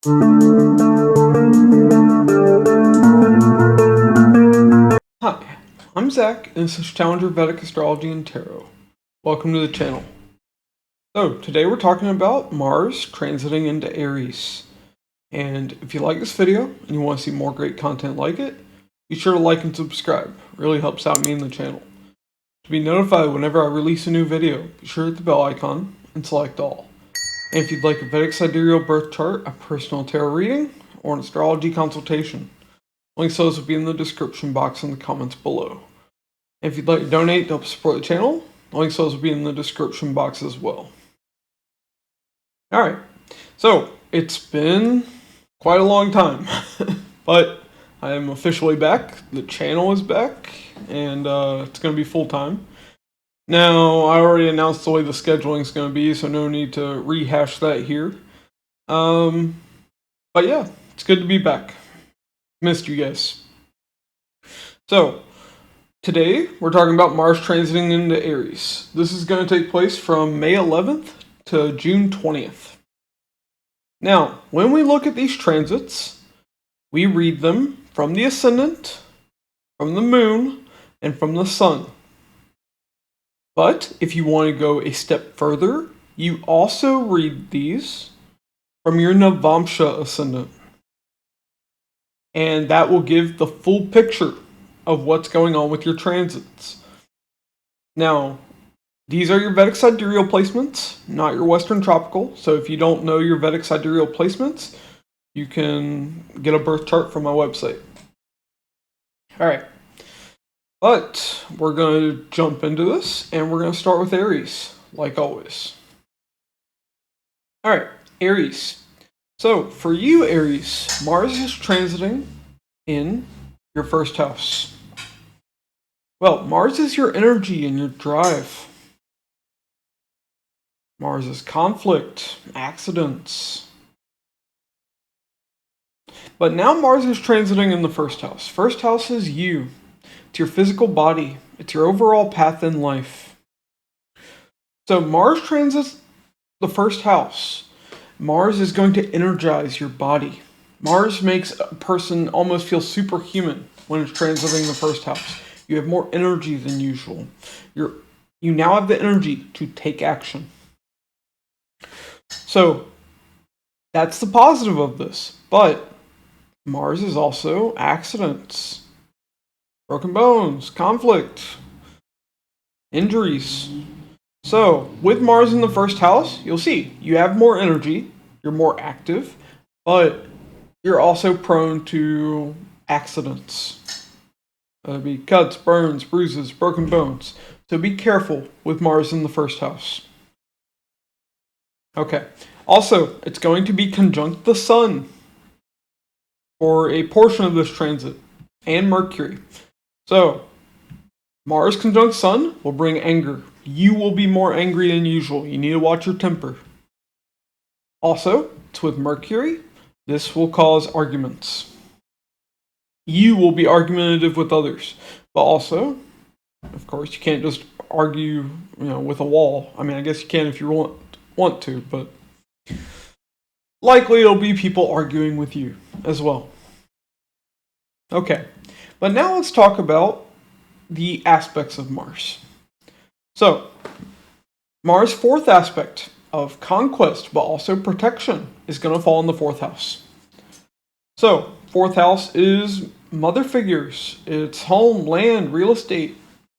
Hi, I'm Zach, and this is Challenger Vedic Astrology and Tarot. Welcome to the channel. So, today we're talking about Mars transiting into Aries. And if you like this video and you want to see more great content like it, be sure to like and subscribe. It really helps out me and the channel. To be notified whenever I release a new video, be sure to hit the bell icon and select all. And if you'd like a Vedic Sidereal birth chart, a personal tarot reading, or an astrology consultation, links to those will be in the description box in the comments below. And if you'd like to donate to help support the channel, links to those will be in the description box as well. Alright, so it's been quite a long time, but I am officially back. The channel is back, and it's going to be full-time. Now, I already announced the way the scheduling is going to be, so no need to rehash that here. But yeah, it's good to be back. Missed you guys. So, today we're talking about Mars transiting into Aries. This is going to take place from May 11th to June 20th. Now, when we look at these transits, we read them from the Ascendant, from the Moon, and from the Sun. But if you want to go a step further, you also read these from your Navamsa Ascendant. And that will give the full picture of what's going on with your transits. Now, these are your Vedic Sidereal placements, not your Western Tropical. So if you don't know your Vedic Sidereal placements, you can get a birth chart from my website. Alright, but we're going to jump into this, and we're going to start with Aries, like always. Alright, Aries. So, for you, Aries, Mars is transiting in your first house. Well, Mars is your energy and your drive. Mars is conflict, accidents. But now Mars is transiting in the first house. First house is you. It's your physical body. It's your overall path in life. So Mars transits the first house. Mars is going to energize your body. Mars makes a person almost feel superhuman when it's transiting the first house. You have more energy than usual. You now have the energy to take action. So, that's the positive of this. But Mars is also accidents, broken bones, conflict, injuries. So, with Mars in the first house, you'll see you have more energy, you're more active, but you're also prone to accidents. That'll be cuts, burns, bruises, broken bones. So be careful with Mars in the first house. Okay. Also, it's going to be conjunct the Sun for a portion of this transit, and Mercury. So, Mars conjunct Sun will bring anger. You will be more angry than usual. You need to watch your temper. Also, it's with Mercury. This will cause arguments. You will be argumentative with others. But also, of course, you can't just argue, with a wall. I mean, I guess you can if you want to, but likely it'll be people arguing with you as well. Okay, but now let's talk about the aspects of Mars. So, Mars' fourth aspect of conquest, but also protection, is going to fall in the fourth house. So, fourth house is mother figures. It's home, land, real estate,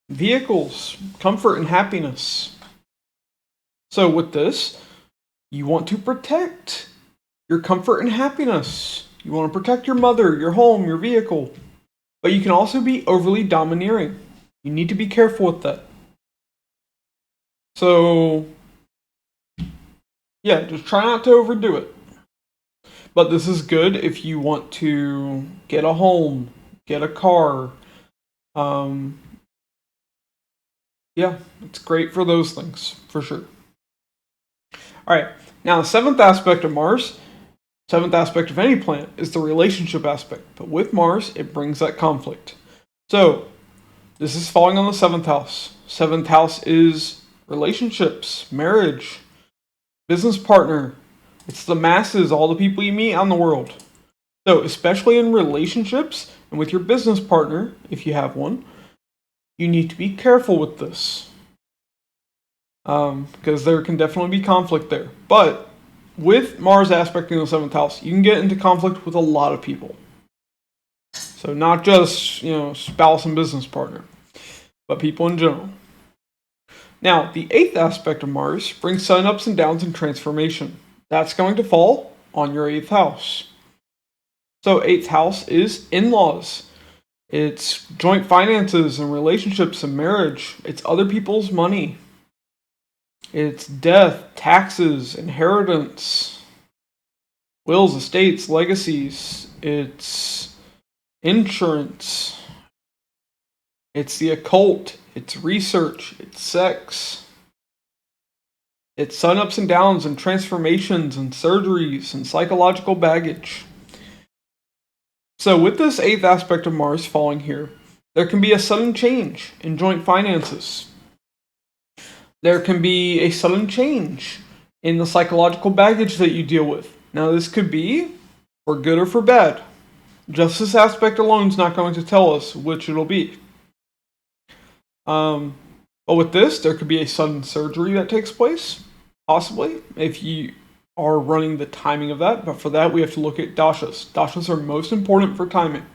vehicles, comfort, and happiness. So, with this, you want to protect your comfort and happiness. You want to protect your mother, your home, your vehicle. But you can also be overly domineering. You need to be careful with that. So, yeah, just try not to overdo it. But this is good if you want to get a home, get a car. Yeah, it's great for those things, for sure. Alright, now the seventh aspect of Mars, seventh aspect of any planet, is the relationship aspect. But with Mars, it brings that conflict. So, this is falling on the seventh house. Seventh house is relationships, marriage, business partner, It's the masses, all the people you meet out in the world. So, especially in relationships and with your business partner, if you have one, you need to be careful with this. Because there can definitely be conflict there. But with Mars aspecting the 7th house, you can get into conflict with a lot of people. So not just, spouse and business partner, but people in general. Now, the 8th aspect of Mars brings sudden ups and downs and transformation. That's going to fall on your 8th house. So 8th house is in-laws. It's joint finances and relationships and marriage. It's other people's money. It's death, taxes, inheritance, wills, estates, legacies. It's insurance. It's the occult. It's research. It's sex. It's sudden ups and downs and transformations and surgeries and psychological baggage. So with this 8th aspect of Mars falling here, there can be a sudden change in joint finances. There can be a sudden change in the psychological baggage that you deal with. Now, this could be for good or for bad. Just this aspect alone is not going to tell us which it'll be. But with this, there could be a sudden surgery that takes place, possibly, if you are running the timing of that. But for that, we have to look at dashas. Dashas are most important for timing.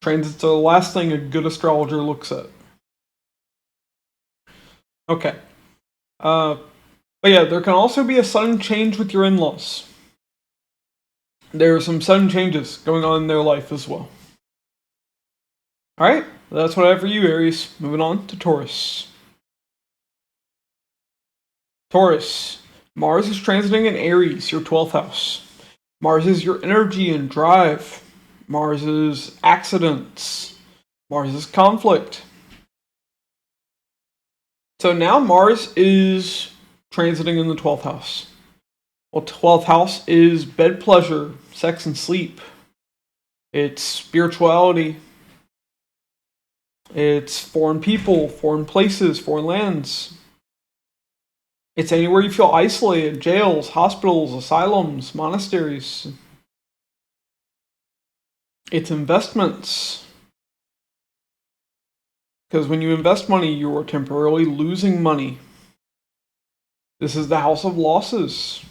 Transits are the last thing a good astrologer looks at. Okay. But yeah, there can also be a sudden change with your in-laws. There are some sudden changes going on in their life as well. Alright, that's what I have for you, Aries. Moving on to Taurus. Taurus. Mars is transiting in Aries, your 12th house. Mars is your energy and drive. Mars is accidents. Mars is conflict. So now Mars is transiting in the 12th house. Well, 12th house is bed pleasure, sex and sleep. It's spirituality. It's foreign people, foreign places, foreign lands. It's anywhere you feel isolated, jails, hospitals, asylums, monasteries. It's investments. Because when you invest money, you are temporarily losing money. This is the house of losses.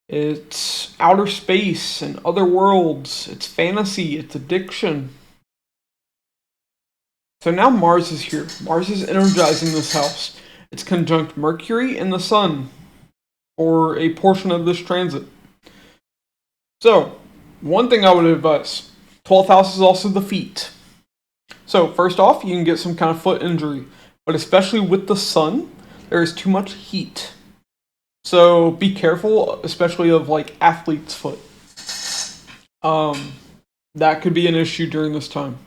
It's outer space and other worlds. It's fantasy. It's addiction. So now Mars is here. Mars is energizing this house. It's conjunct Mercury and the Sun for a portion of this transit. So, one thing I would advise. 12th house is also the feet. So first off, you can get some kind of foot injury. But especially with the sun, there is too much heat. So be careful, especially of like athlete's foot. That could be an issue during this time.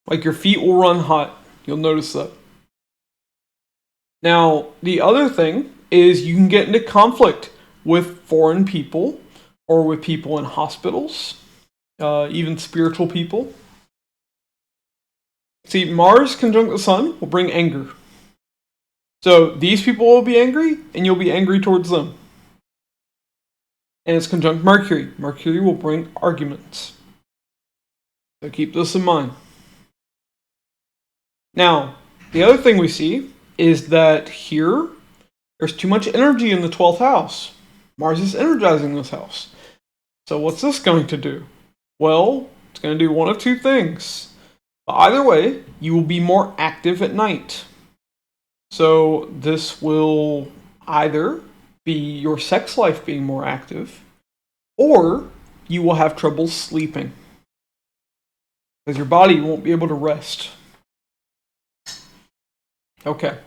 Like your feet will run hot. You'll notice that. Now, the other thing is you can get into conflict with foreign people or with people in hospitals. Even spiritual people. See, Mars conjunct the Sun will bring anger. So these people will be angry, and you'll be angry towards them. And it's conjunct Mercury. Mercury will bring arguments. So keep this in mind. Now, the other thing we see is that here, there's too much energy in the 12th house. Mars is energizing this house. So what's this going to do? Well, it's going to do one of two things. But either way, you will be more active at night. So this will either be your sex life being more active, or you will have trouble sleeping. Because your body won't be able to rest. Okay.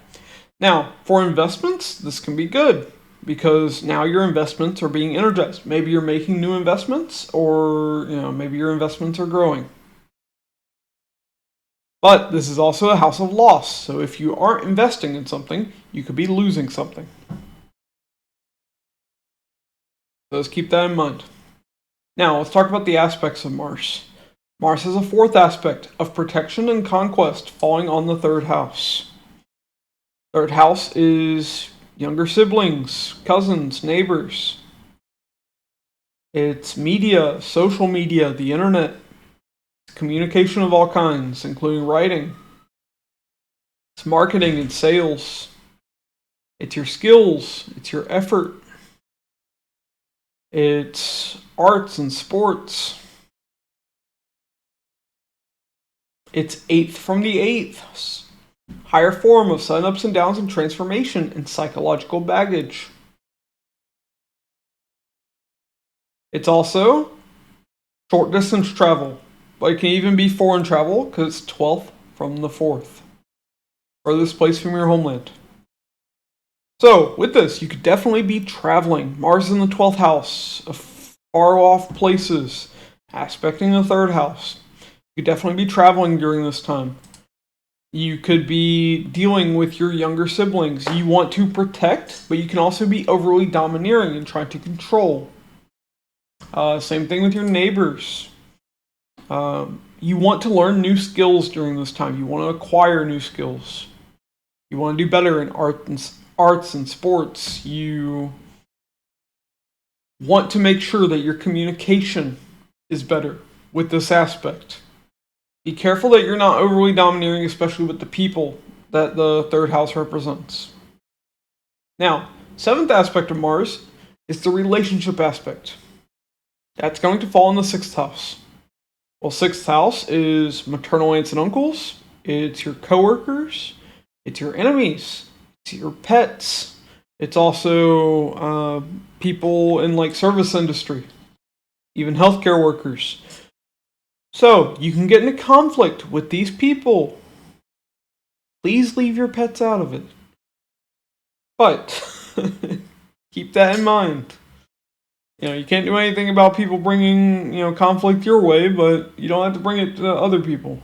Now, for investments, this can be good. Because now your investments are being energized. Maybe you're making new investments, or maybe your investments are growing. But this is also a house of loss. So if you aren't investing in something, you could be losing something. So let's keep that in mind. Now let's talk about the aspects of Mars. Mars has a 4th aspect of protection and conquest falling on the 3rd house. 3rd house is younger siblings, cousins, neighbors. It's media, social media, the internet, communication of all kinds, including writing. It's marketing and sales. It's your skills. It's your effort. It's arts and sports. It's 8th from the 8th. Higher form of sudden ups and downs and transformation and psychological baggage. It's also short distance travel, but it can even be foreign travel because it's 12th from the 4th. Furthest place from your homeland. So, with this, you could definitely be traveling. Mars in the 12th house, far off places, aspecting the 3rd house. You could definitely be traveling during this time. You could be dealing with your younger siblings. You want to protect, but you can also be overly domineering and trying to control. Same thing with your neighbors. You want to learn new skills during this time. You want to acquire new skills. You want to do better in arts and sports. You want to make sure that your communication is better with this aspect. Be careful that you're not overly domineering, especially with the people that the 3rd house represents. Now, 7th aspect of Mars is the relationship aspect. That's going to fall in the 6th house. Well, 6th house is maternal aunts and uncles. It's your coworkers. It's your enemies. It's your pets. It's also people in like service industry, even healthcare workers. So you can get into conflict with these people. Please leave your pets out of it. But keep that in mind. You can't do anything about people bringing, conflict your way, but you don't have to bring it to other people.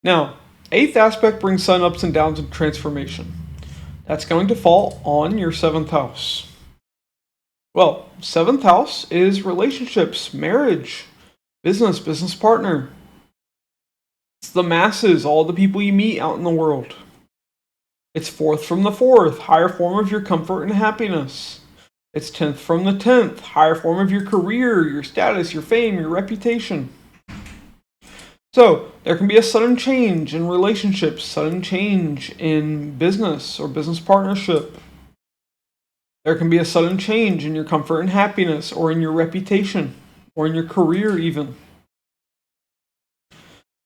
Now, 8th aspect brings sun ups and downs and transformation. That's going to fall on your 7th house. Well, 7th house is relationships, marriage, business partner. It's the masses, all the people you meet out in the world. It's 4th from the 4th, higher form of your comfort and happiness. It's 10th from the 10th, higher form of your career, your status, your fame, your reputation. So, there can be a sudden change in relationships, sudden change in business or business partnership. There can be a sudden change in your comfort and happiness, or in your reputation, or in your career even.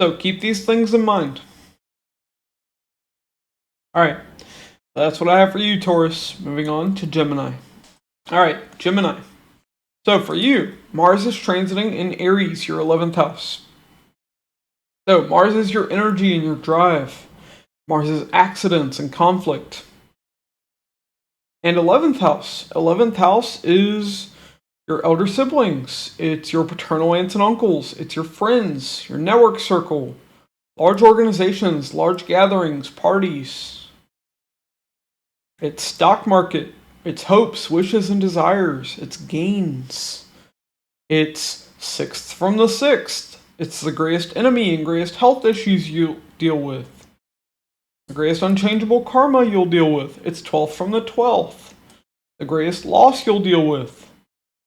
So, keep these things in mind. Alright, that's what I have for you, Taurus. Moving on to Gemini. Alright, Gemini. So for you, Mars is transiting in Aries, your 11th house. So Mars is your energy and your drive. Mars is accidents and conflict. And 11th house. 11th house is your elder siblings. It's your paternal aunts and uncles. It's your friends, your network circle, large organizations, large gatherings, parties. It's stock market. It's hopes, wishes, and desires. It's gains. It's 6th from the 6th. It's the greatest enemy and greatest health issues you'll deal with. The greatest unchangeable karma you'll deal with. It's 12th from the 12th. The greatest loss you'll deal with.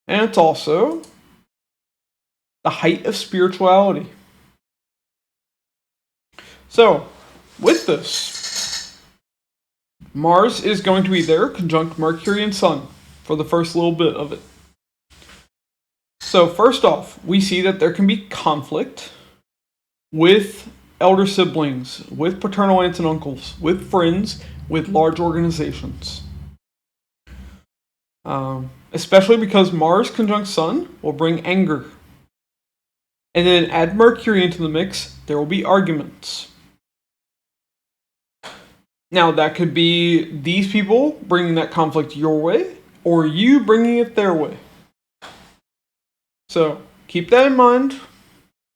And it's also the height of spirituality. So, with this, Mars is going to be there, conjunct Mercury and Sun, for the first little bit of it. So first off, we see that there can be conflict with elder siblings, with paternal aunts and uncles, with friends, with large organizations. Especially because Mars conjunct Sun will bring anger. And then add Mercury into the mix, there will be arguments. Now, that could be these people bringing that conflict your way, or you bringing it their way. So, keep that in mind.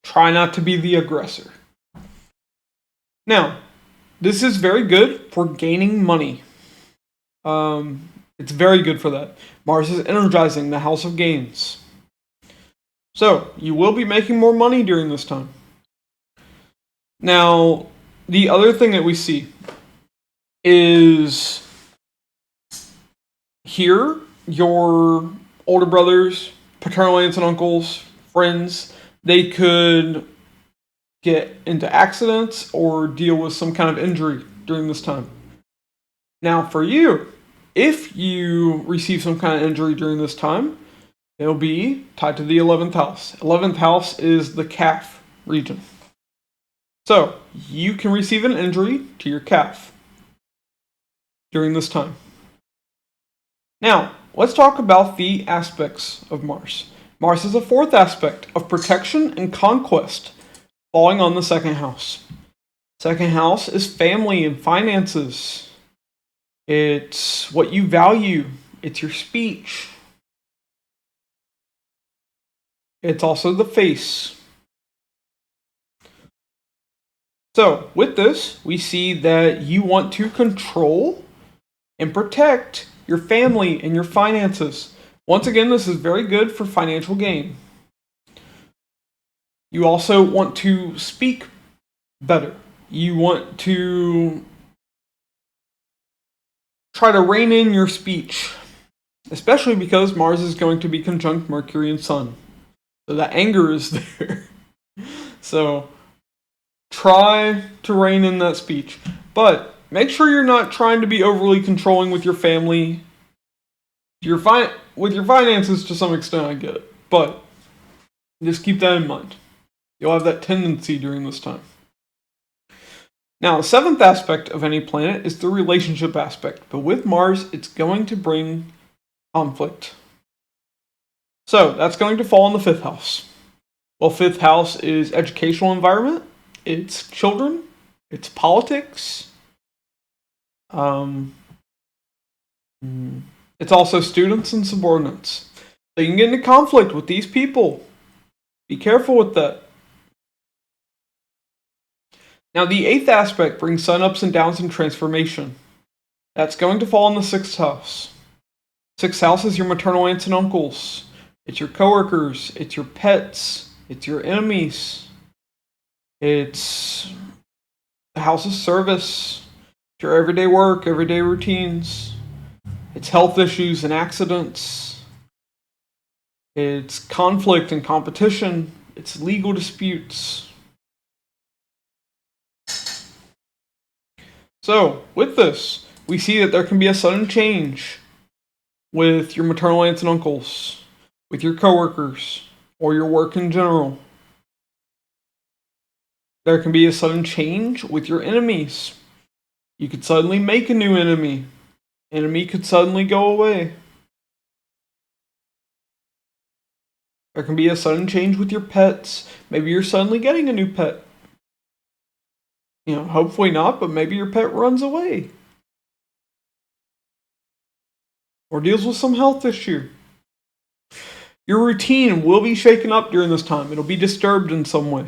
Try not to be the aggressor. Now, this is very good for gaining money. It's very good for that. Mars is energizing the house of gains. So, you will be making more money during this time. Now, the other thing that we see is Here, your older brothers, paternal aunts and uncles, friends, they could get into accidents or deal with some kind of injury during this time. Now, for you, if you receive some kind of injury during this time, it'll be tied to the 11th house. 11th house is the calf region. So, you can receive an injury to your calf during this time. Now, let's talk about the aspects of Mars. Mars is a fourth aspect of protection and conquest, falling on the second house. Second house is family and finances. It's what you value. It's your speech. It's also the face. So, with this, we see that you want to control and protect your family and your finances. Once again, this is very good for financial gain. You also want to speak better. You want to try to rein in your speech, especially because Mars is going to be conjunct Mercury and Sun. So that anger is there. So try to rein in that speech. But make sure you're not trying to be overly controlling with your family. With your finances to some extent, I get it. But just keep that in mind. You'll have that tendency during this time. Now, the seventh aspect of any planet is the relationship aspect. But with Mars, it's going to bring conflict. So, that's going to fall in the fifth house. Well, fifth house is educational environment. It's children. It's politics. It's also students and subordinates. So you can get into conflict with these people. Be careful with that. Now, the eighth aspect brings sun ups and downs and transformation. That's going to fall in the sixth house. Sixth house is your maternal aunts and uncles. It's your coworkers. It's your pets. It's your enemies. It's the house of service. It's your everyday work, everyday routines. It's health issues and accidents. It's conflict and competition. It's legal disputes. So, with this, we see that there can be a sudden change with your maternal aunts and uncles, with your coworkers, or your work in general. There can be a sudden change with your enemies. You could suddenly make a new enemy. Enemy could suddenly go away. There can be a sudden change with your pets. Maybe you're suddenly getting a new pet. Hopefully not, but maybe your pet runs away. Or deals with some health issue. Your routine will be shaken up during this time. It'll be disturbed in some way.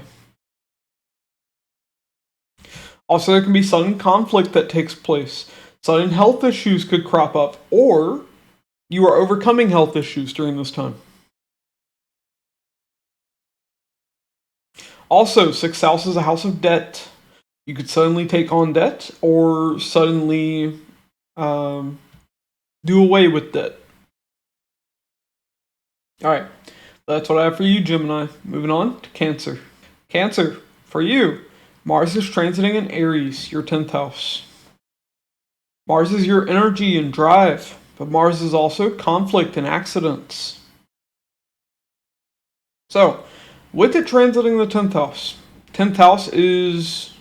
Also, there can be sudden conflict that takes place. Sudden health issues could crop up, or you are overcoming health issues during this time. Also, sixth house is a house of debt. You could suddenly take on debt, or suddenly do away with debt. Alright, that's what I have for you, Gemini. Moving on to Cancer. Cancer, for you, Mars is transiting in Aries, your 10th house. Mars is your energy and drive, but Mars is also conflict and accidents. So, with it transiting the 10th house is,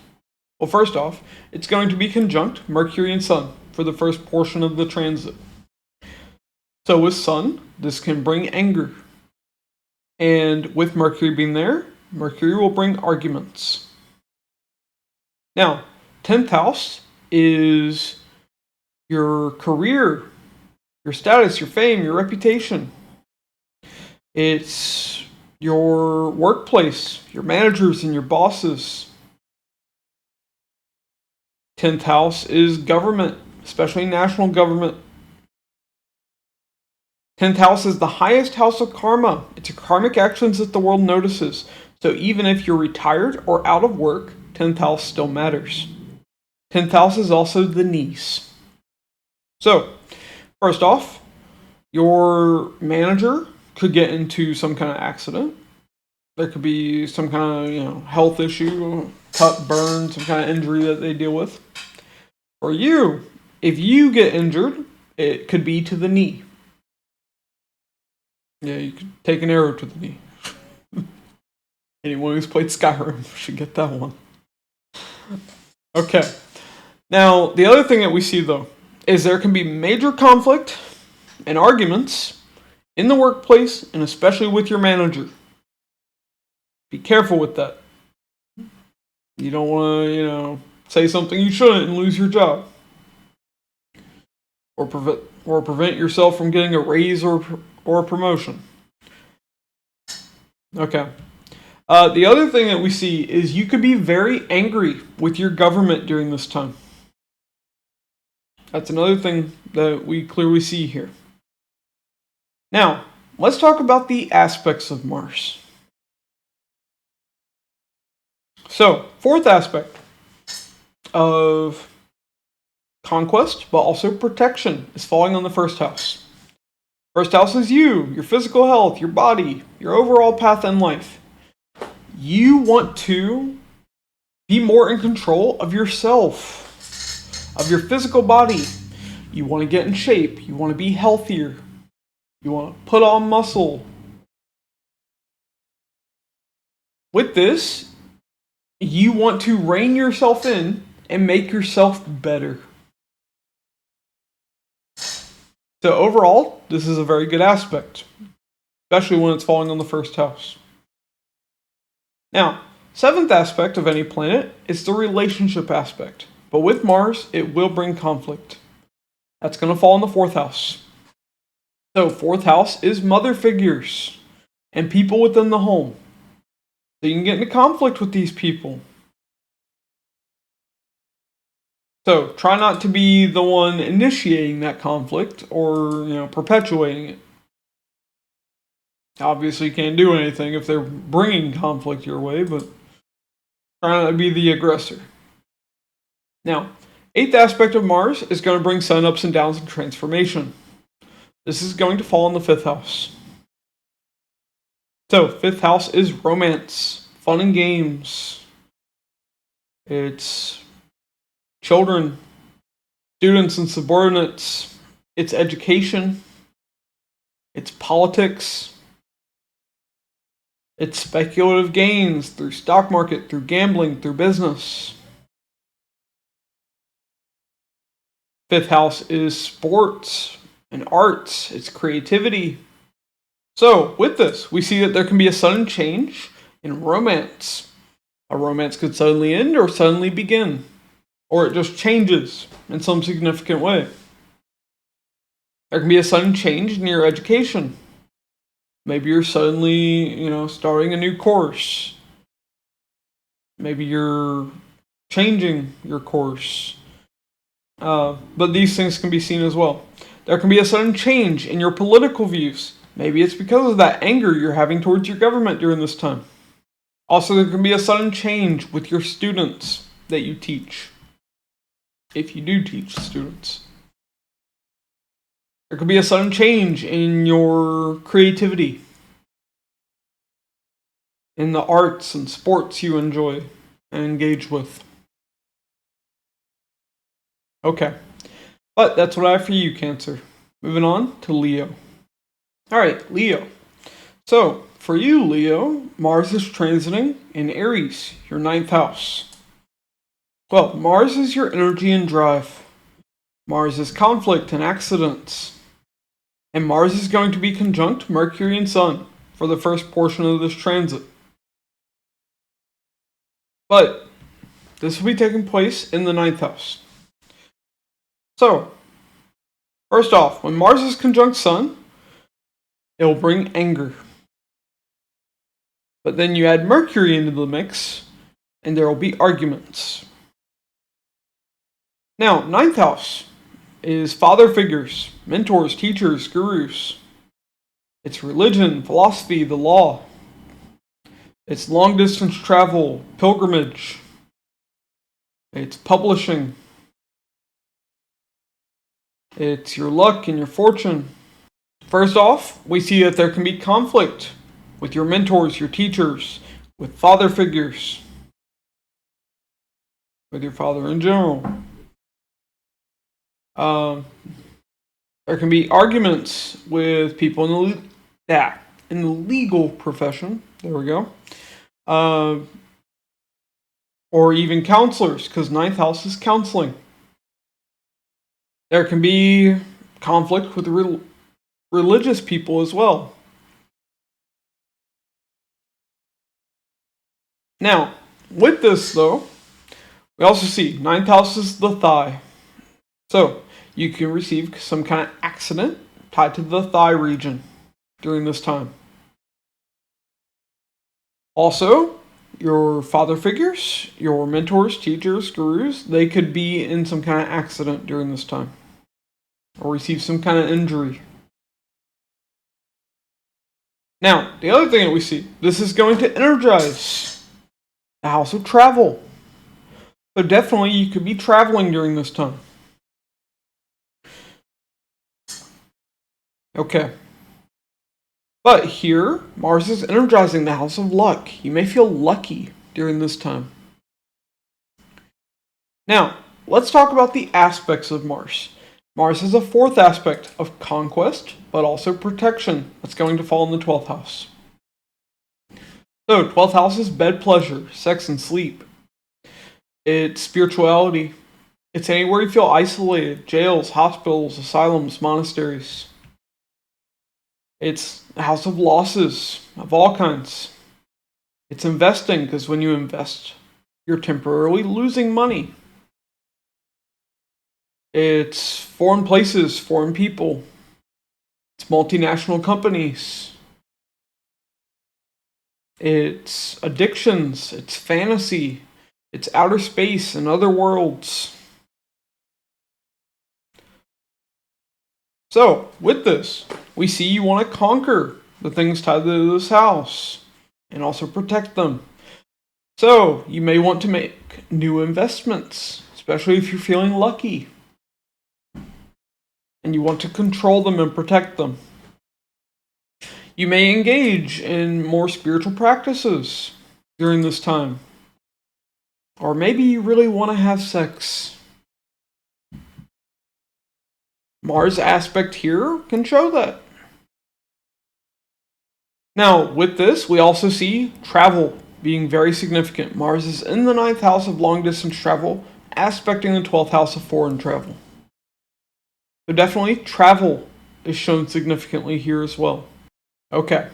well, first off, it's going to be conjunct Mercury and Sun for the first portion of the transit. So with Sun, this can bring anger. And with Mercury being there, Mercury will bring arguments. Now, 10th house is your career, your status, your fame, your reputation. It's your workplace, your managers and your bosses. 10th house is government, especially national government. 10th house is the highest house of karma. It's your karmic actions that the world notices. So even if you're retired or out of work, 10th house still matters. 10th house is also the niece. So, first off, Your manager could get into some kind of accident. There could be some kind of, health issue, cut, burn, some kind of injury that they deal with. For you, if you get injured, it could be to the knee. Yeah, you could take an arrow to the knee. Anyone who's played Skyrim should get that one. Okay. Now, the other thing that we see, though, is there can be major conflict and arguments in the workplace, and especially with your manager. Be careful with that. You don't want to, say something you shouldn't and lose your job. Or prevent yourself from getting a raise or a promotion. Okay. The other thing that we see is you could be very angry with your government during this time. That's another thing that we clearly see here. Now, let's talk about the aspects of Mars. So, fourth aspect of conquest, but also protection, is falling on the first house. First house is you, your physical health, your body, your overall path in life. You want to be more in control of yourself, of your physical body. You want to get in shape. You want to be healthier. You want to put on muscle. With this, you want to rein yourself in and make yourself better. So overall, this is a very good aspect, especially when it's falling on the first house. Now, seventh aspect of any planet is the relationship aspect. But with Mars, it will bring conflict. That's going to fall in the fourth house. So, fourth house is mother figures and people within the home. So you can get into conflict with these people. So, try not to be the one initiating that conflict or, perpetuating it. Obviously, you can't do anything if they're bringing conflict your way, but try not to be the aggressor. Now, eighth aspect of Mars is going to bring sun ups and downs and transformation. This is going to fall in the fifth house. So, fifth house is romance, fun and games. It's children, students and subordinates. It's education. It's politics. It's speculative gains through stock market, through gambling, through business. Fifth house is sports and arts. It's creativity. So, with this, we see that there can be a sudden change in romance. A romance could suddenly end or suddenly begin. Or it just changes in some significant way. There can be a sudden change in your education. Maybe you're suddenly, starting a new course. Maybe you're changing your course. But these things can be seen as well. There can be a sudden change in your political views. Maybe it's because of that anger you're having towards your government during this time. Also, there can be a sudden change with your students that you teach. If you do teach students. There could be a sudden change in your creativity. In the arts and sports you enjoy and engage with. Okay. But that's what I have for you, Cancer. Moving on to Leo. Alright, Leo. So, for you, Leo, Mars is transiting in Aries, your ninth house. Well, Mars is your energy and drive. Mars is conflict and accidents. And Mars is going to be conjunct Mercury and Sun for the first portion of this transit. But this will be taking place in the ninth house. So, first off, when Mars is conjunct Sun, it will bring anger. But then you add Mercury into the mix, and there will be arguments. Now, ninth house is father figures, mentors, teachers, gurus. It's religion, philosophy, the law. It's long distance travel, pilgrimage. It's publishing. It's your luck and your fortune. First off, we see that there can be conflict with your mentors, your teachers, with father figures, with your father in general. There can be arguments with people in the legal profession. There we go. Or even counselors, because ninth house is counseling. There can be conflict with religious people as well. Now, with this though, we also see ninth house is the thigh. So, you can receive some kind of accident tied to the thigh region during this time. Also, your father figures, your mentors, teachers, gurus, they could be in some kind of accident during this time or receive some kind of injury. Now, the other thing that we see, this is going to energize the house of travel. So definitely you could be traveling during this time. Okay. But here, Mars is energizing the house of luck. You may feel lucky during this time. Now, let's talk about the aspects of Mars. Mars has a fourth aspect of conquest, but also protection. That's going to fall in the 12th house. So, 12th house is bed pleasure, sex and sleep. It's spirituality. It's anywhere you feel isolated, jails, hospitals, asylums, monasteries. It's a house of losses of all kinds. It's investing, because when you invest, you're temporarily losing money. It's foreign places, foreign people. It's multinational companies. It's addictions. It's fantasy. It's outer space and other worlds. So, with this, we see you want to conquer the things tied to this house and also protect them. So, you may want to make new investments, especially if you're feeling lucky. And you want to control them and protect them. You may engage in more spiritual practices during this time. Or maybe you really want to have sex. Mars aspect here can show that. Now, with this, we also see travel being very significant. Mars is in the 9th house of long-distance travel, aspecting the 12th house of foreign travel. So definitely, travel is shown significantly here as well. Okay.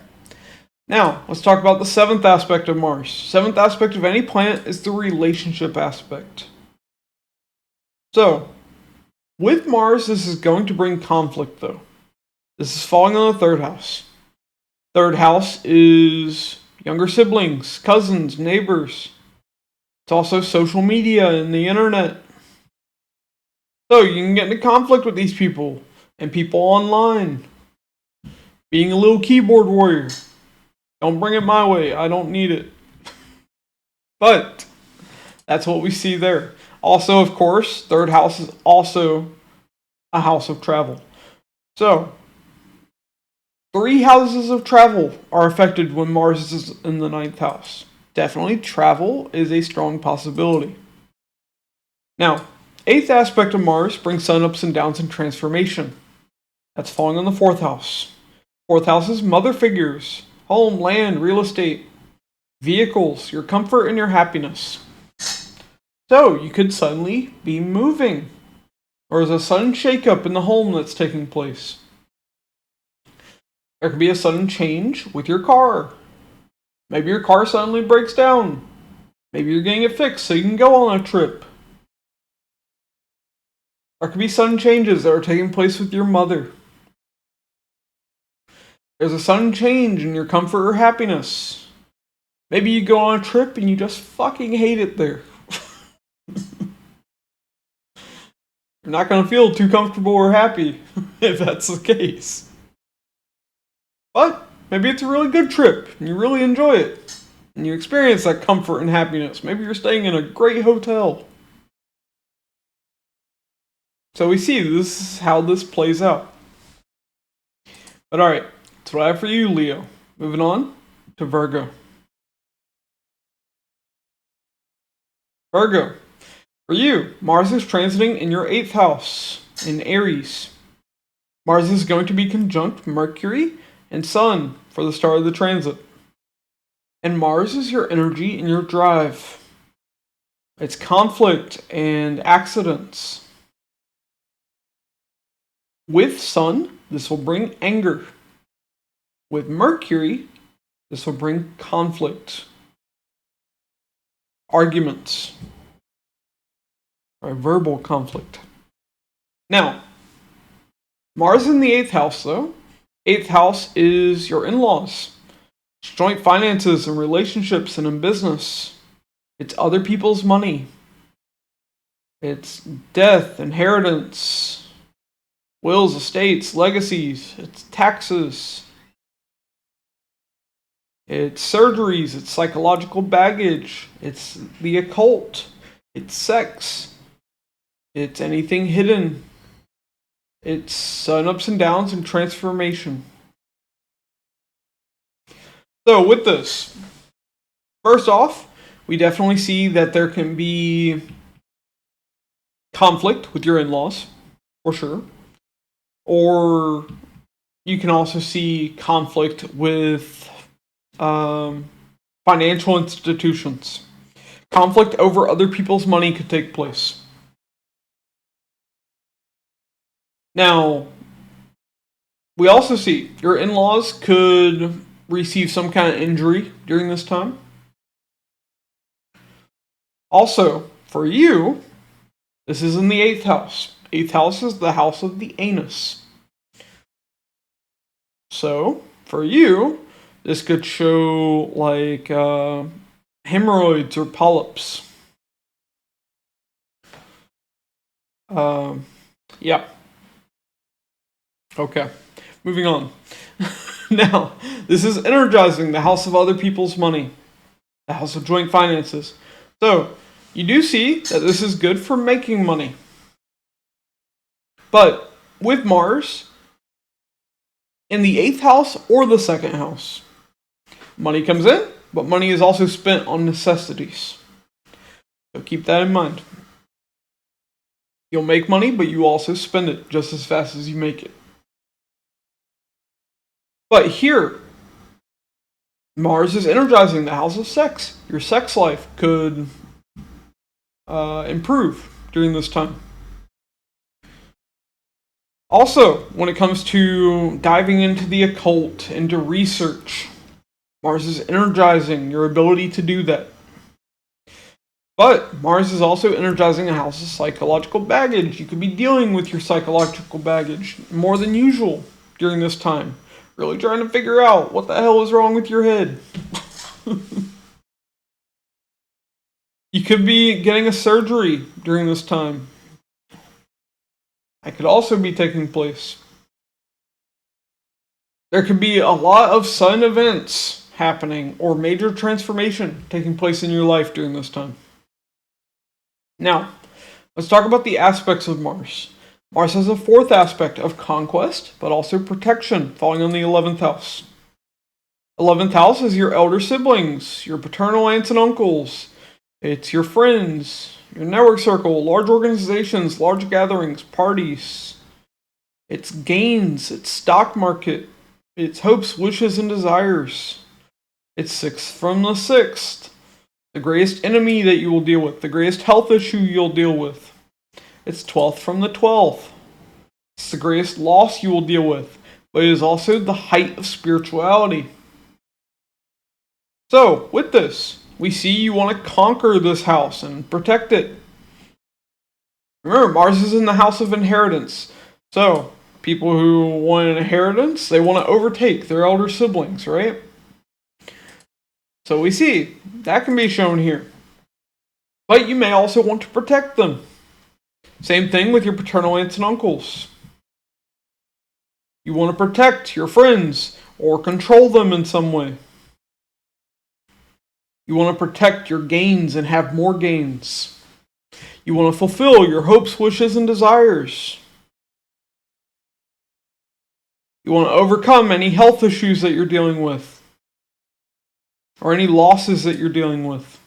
Now, let's talk about the 7th aspect of Mars. 7th aspect of any planet is the relationship aspect. So, with Mars, this is going to bring conflict, though. This is falling on the 3rd house. 3rd house is younger siblings, cousins, neighbors. It's also social media and the internet. So you can get into conflict with these people and people online. Being a little keyboard warrior. Don't bring it my way. I don't need it. But that's what we see there. Also, of course, 3rd house is also a house of travel. So, 3 houses of travel are affected when Mars is in the 9th house. Definitely, travel is a strong possibility. Now, 8th aspect of Mars brings sun ups and downs and transformation. That's falling on the 4th house. 4th house is mother figures, home, land, real estate, vehicles, your comfort and your happiness. So, you could suddenly be moving. Or there's a sudden shakeup in the home that's taking place. There could be a sudden change with your car. Maybe your car suddenly breaks down. Maybe you're getting it fixed so you can go on a trip. There could be sudden changes that are taking place with your mother. There's a sudden change in your comfort or happiness. Maybe you go on a trip and you just fucking hate it there. You're not going to feel too comfortable or happy if that's the case. But maybe it's a really good trip and you really enjoy it. And you experience that comfort and happiness. Maybe you're staying in a great hotel. So we see this is how this plays out. But alright, that's what I have for you, Leo. Moving on to Virgo. Virgo, for you, Mars is transiting in your 8th house, in Aries. Mars is going to be conjunct Mercury and Sun for the start of the transit. And Mars is your energy and your drive. It's conflict and accidents. With Sun, this will bring anger. With Mercury, this will bring conflict, arguments, or verbal conflict. Now, Mars in the 8th house, though. 8th house is your in-laws. It's joint finances and relationships and in business. It's other people's money. It's death, inheritance, wills, estates, legacies. It's taxes. It's surgeries. It's psychological baggage. It's the occult. It's sex. It's anything hidden. It's sun ups and downs and transformation. So with this, first off, we definitely see that there can be conflict with your in-laws, for sure. Or you can also see conflict with financial institutions. Conflict over other people's money could take place. Now, we also see your in-laws could receive some kind of injury during this time. Also, for you, this is in the 8th house. 8th house is the house of the anus. So, for you, this could show like hemorrhoids or polyps. Yeah. Okay, moving on. Now, this is energizing the house of other people's money, the house of joint finances. So, you do see that this is good for making money. But with Mars in the 8th house or the 2nd house, money comes in, but money is also spent on necessities. So keep that in mind. You'll make money, but you also spend it just as fast as you make it. But here, Mars is energizing the house of sex. Your sex life could improve during this time. Also, when it comes to diving into the occult, into research, Mars is energizing your ability to do that. But Mars is also energizing a house of psychological baggage. You could be dealing with your psychological baggage more than usual during this time. Really trying to figure out what the hell is wrong with your head. You could be getting a surgery during this time. That could also be taking place. There could be a lot of sudden events happening or major transformation taking place in your life during this time. Now, let's talk about the aspects of Mars. Mars has a 4th aspect of conquest, but also protection, falling on the 11th house. 11th house is your elder siblings, your paternal aunts and uncles. It's your friends, your network circle, large organizations, large gatherings, parties. It's gains, it's stock market, it's hopes, wishes, and desires. It's 6th from the 6th. The greatest enemy that you will deal with, the greatest health issue you'll deal with. It's 12th from the 12th. It's the greatest loss you will deal with, but it is also the height of spirituality. So, with this, we see you want to conquer this house and protect it. Remember, Mars is in the house of inheritance. So, people who want an inheritance, they want to overtake their elder siblings, right? So we see, that can be shown here. But you may also want to protect them. Same thing with your paternal aunts and uncles. You want to protect your friends or control them in some way. You want to protect your gains and have more gains. You want to fulfill your hopes, wishes, and desires. You want to overcome any health issues that you're dealing with, or any losses that you're dealing with.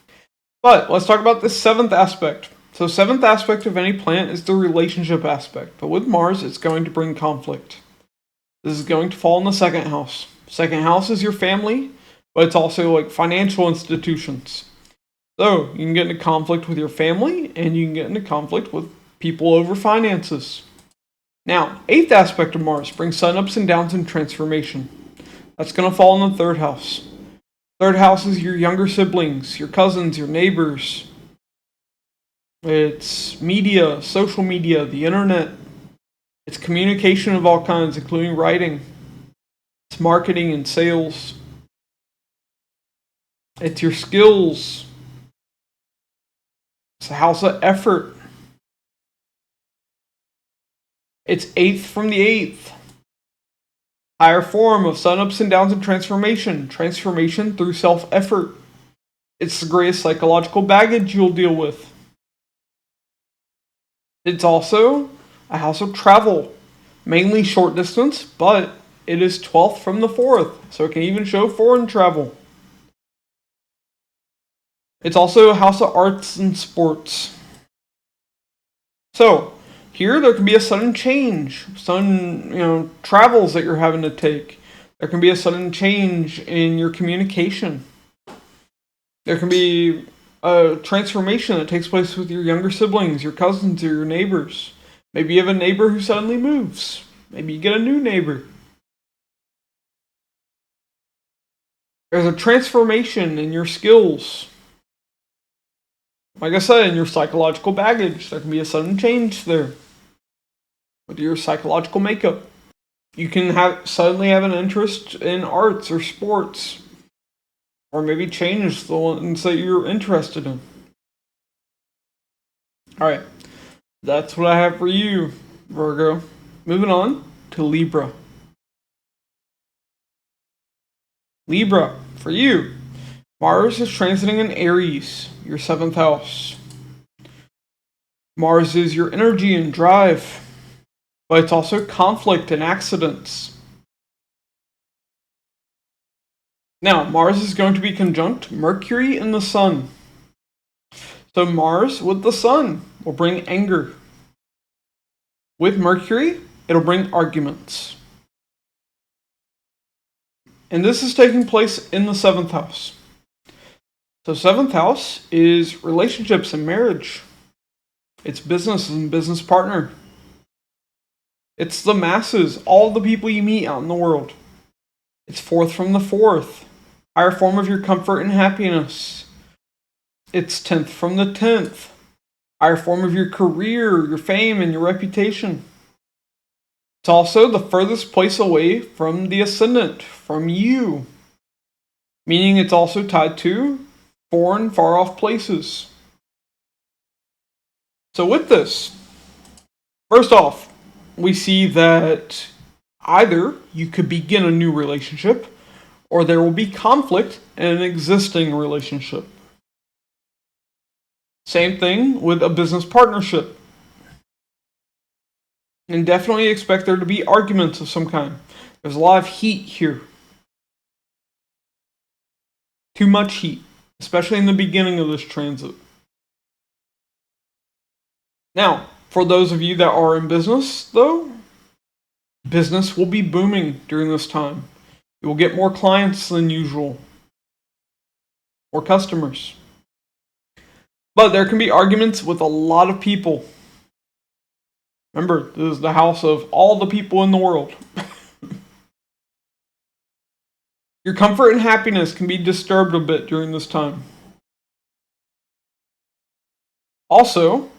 But let's talk about the seventh aspect. So seventh aspect of any planet is the relationship aspect. But with Mars, it's going to bring conflict. This is going to fall in the second house. Second house is your family, but it's also like financial institutions. So you can get into conflict with your family, and you can get into conflict with people over finances. Now, eighth aspect of Mars brings sun ups and downs and transformation. That's going to fall in the third house. Third house is your younger siblings, your cousins, your neighbors. It's media, social media, the internet. It's communication of all kinds, including writing. It's marketing and sales. It's your skills. It's a house of effort. It's eighth from the eighth. Higher form of sun ups and downs and transformation. Transformation through self-effort. It's the greatest psychological baggage you'll deal with. It's also a house of travel. Mainly short distance, but it is 12th from the 4th, so it can even show foreign travel. It's also a house of arts and sports. So, here there can be a sudden change, sudden, travels that you're having to take. There can be a sudden change in your communication. There can be a transformation that takes place with your younger siblings, your cousins, or your neighbors. Maybe you have a neighbor who suddenly moves. Maybe you get a new neighbor. There's a transformation in your skills. Like I said, in your psychological baggage, there can be a sudden change there. With your psychological makeup. You can suddenly have an interest in arts or sports. Or maybe change the ones that you're interested in. Alright, that's what I have for you, Virgo. Moving on to Libra. Libra, for you, Mars is transiting in Aries, your 7th house. Mars is your energy and drive, but it's also conflict and accidents. Now, Mars is going to be conjunct Mercury and the Sun. So Mars with the Sun will bring anger. With Mercury, it'll bring arguments. And this is taking place in the 7th house. So 7th house is relationships and marriage. It's business and business partner. It's the masses, all the people you meet out in the world. It's 4th from the 4th, higher form of your comfort and happiness. It's 10th from the 10th, higher form of your career, your fame, and your reputation. It's also the furthest place away from the ascendant, from you. Meaning it's also tied to foreign, far-off places. So with this, first off, we see that either you could begin a new relationship, or there will be conflict in an existing relationship. Same thing with a business partnership. And definitely expect there to be arguments of some kind. There's a lot of heat here. Too much heat, especially in the beginning of this transit. Now, for those of you that are in business, though, business will be booming during this time. You will get more clients than usual, or customers. But there can be arguments with a lot of people. Remember, this is the house of all the people in the world. Your comfort and happiness can be disturbed a bit during this time. Also,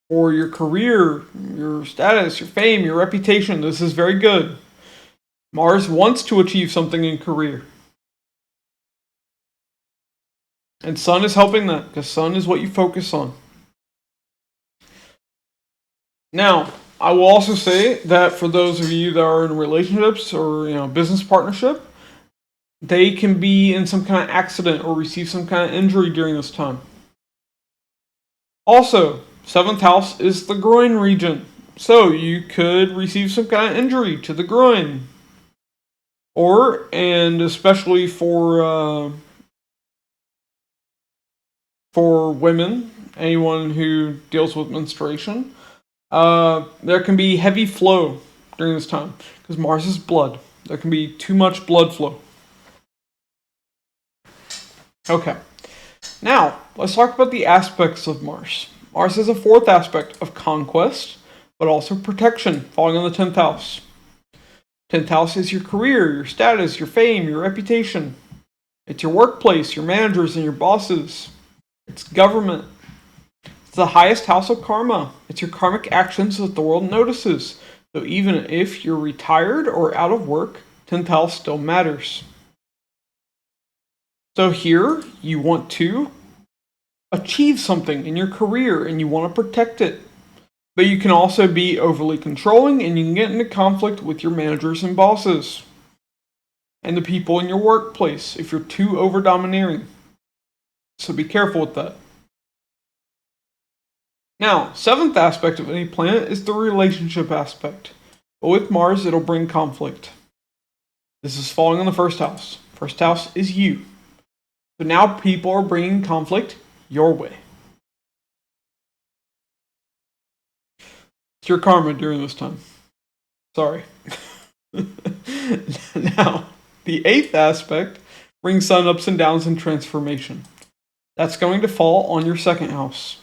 for your career, your status, your fame, your reputation, this is very good. Mars wants to achieve something in career. And Sun is helping that, because Sun is what you focus on. Now, I will also say that for those of you that are in relationships or business partnership, they can be in some kind of accident or receive some kind of injury during this time. Also, 7th house is the groin region, So you could receive some kind of injury to the groin. And especially for women, anyone who deals with menstruation, there can be heavy flow during this time because Mars is blood. There can be too much blood flow. Okay, now let's talk about the aspects of Mars. Mars has a fourth aspect of conquest, but also protection, falling on the 10th house. 10th house is your career, your status, your fame, your reputation. It's your workplace, your managers, and your bosses. It's government. It's the highest house of karma. It's your karmic actions that the world notices. So even if you're retired or out of work, 10th house still matters. So here, you want to achieve something in your career and you want to protect it. But you can also be overly controlling and you can get into conflict with your managers and bosses and the people in your workplace if you're too over-domineering. So be careful with that. Now, seventh aspect of any planet is the relationship aspect. But with Mars, it'll bring conflict. This is falling on the first house. First house is you. So now people are bringing conflict your way. It's your karma during this time. Sorry. Now, the eighth aspect brings sun ups and downs and transformation. That's going to fall on your second house.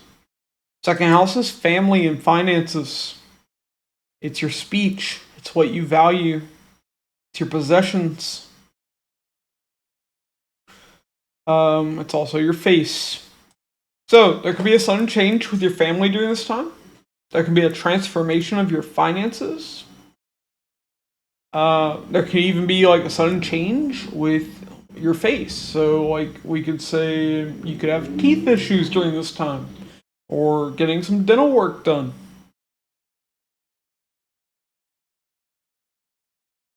Second house is family and finances. It's your speech. It's what you value. It's your possessions. It's also your face. So there could be a sudden change with your family during this time. There can be a transformation of your finances. There can even be like a sudden change with your face. So like we could say you could have teeth issues during this time or getting some dental work done.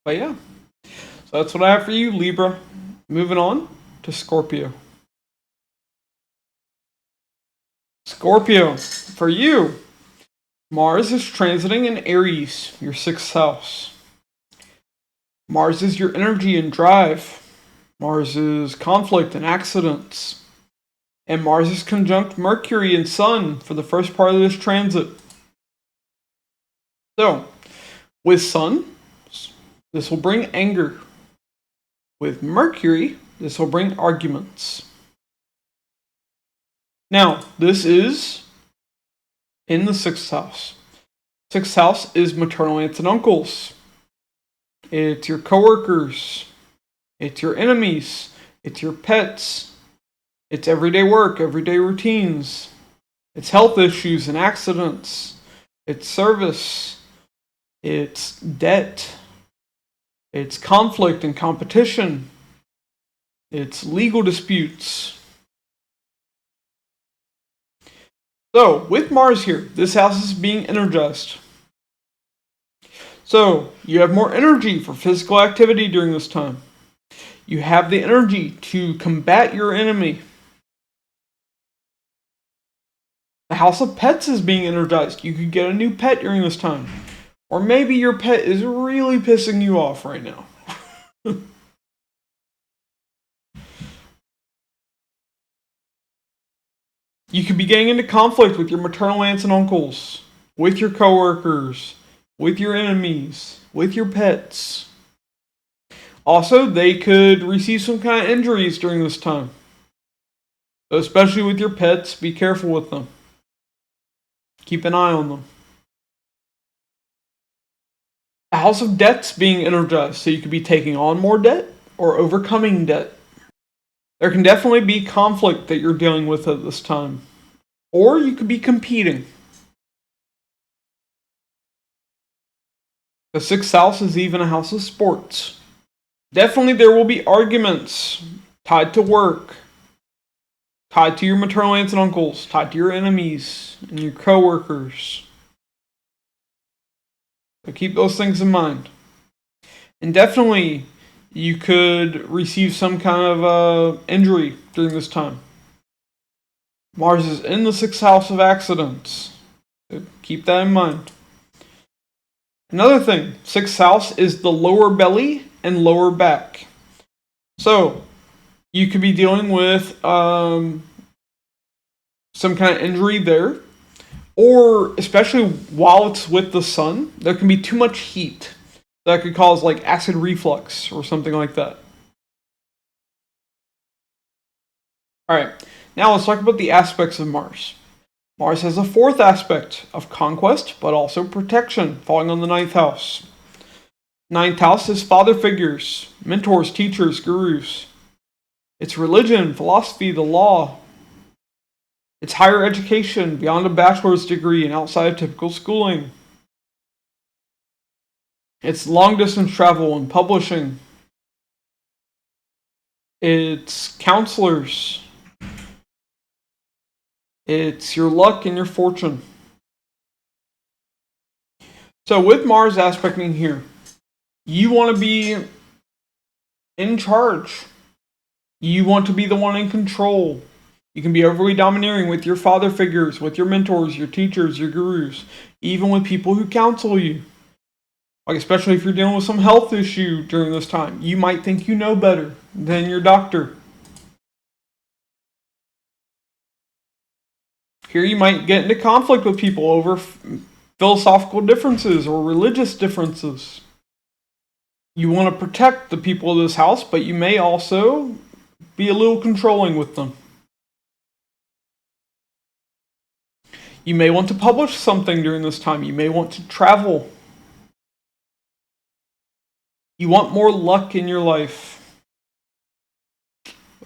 But yeah, so that's what I have for you, Libra. Moving on to Scorpio. Scorpio, for you, Mars is transiting in Aries, your sixth house. Mars is your energy and drive. Mars is conflict and accidents. And Mars is conjunct Mercury and Sun for the first part of this transit. So, with Sun, this will bring anger. With Mercury, this will bring arguments. Now, this is in the sixth house. Sixth house is maternal aunts and uncles. It's your coworkers. It's your enemies. It's your pets. It's everyday work, everyday routines. It's health issues and accidents. It's service. It's debt. It's conflict and competition. It's legal disputes. So, with Mars here, this house is being energized. So, you have more energy for physical activity during this time. You have the energy to combat your enemy. The house of pets is being energized. You could get a new pet during this time. Or maybe your pet is really pissing you off right now. You could be getting into conflict with your maternal aunts and uncles, with your coworkers, with your enemies, with your pets. Also, they could receive some kind of injuries during this time. Especially with your pets, be careful with them. Keep an eye on them. The house of debt's being energized, so you could be taking on more debt or overcoming debt. There can definitely be conflict that you're dealing with at this time. Or you could be competing. The sixth house is even a house of sports. Definitely there will be arguments tied to work, tied to your maternal aunts and uncles, tied to your enemies and your coworkers. So keep those things in mind. And definitely you could receive some kind of injury during this time. Mars is in the sixth house of accidents. So keep that in mind. Another thing, sixth house is the lower belly and lower back. So you could be dealing with some kind of injury there, or especially while it's with the sun, there can be too much heat that could cause like acid reflux or something like that. All right, now let's talk about the aspects of Mars. Mars has a fourth aspect of conquest, but also protection, falling on the ninth house. Ninth house is father figures, mentors, teachers, gurus. It's religion, philosophy, the law. It's higher education beyond a bachelor's degree and outside of typical schooling. It's long distance travel and publishing. It's counselors. It's your luck and your fortune. So with Mars aspecting here, you want to be in charge. You want to be the one in control. You can be overly domineering with your father figures, with your mentors, your teachers, your gurus, even with people who counsel you. Like especially if you're dealing with some health issue during this time, you might think you know better than your doctor. Here you might get into conflict with people over philosophical differences or religious differences. You want to protect the people of this house, but you may also be a little controlling with them. You may want to publish something during this time. You may want to travel. You want more luck in your life.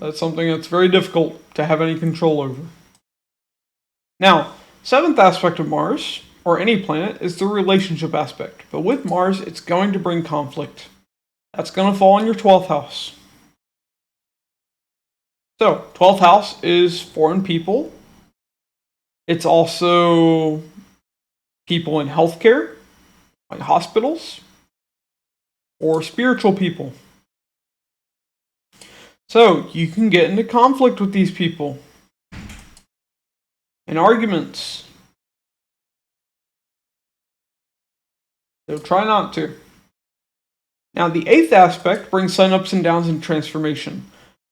That's something that's very difficult to have any control over. Now, seventh aspect of Mars, or any planet, is the relationship aspect. But with Mars, it's going to bring conflict. That's going to fall in your 12th house. So, 12th house is foreign people. It's also people in healthcare, like hospitals, or spiritual people. So, you can get into conflict with these people and arguments. So, try not to. Now, the eighth aspect brings sun ups and downs and transformation.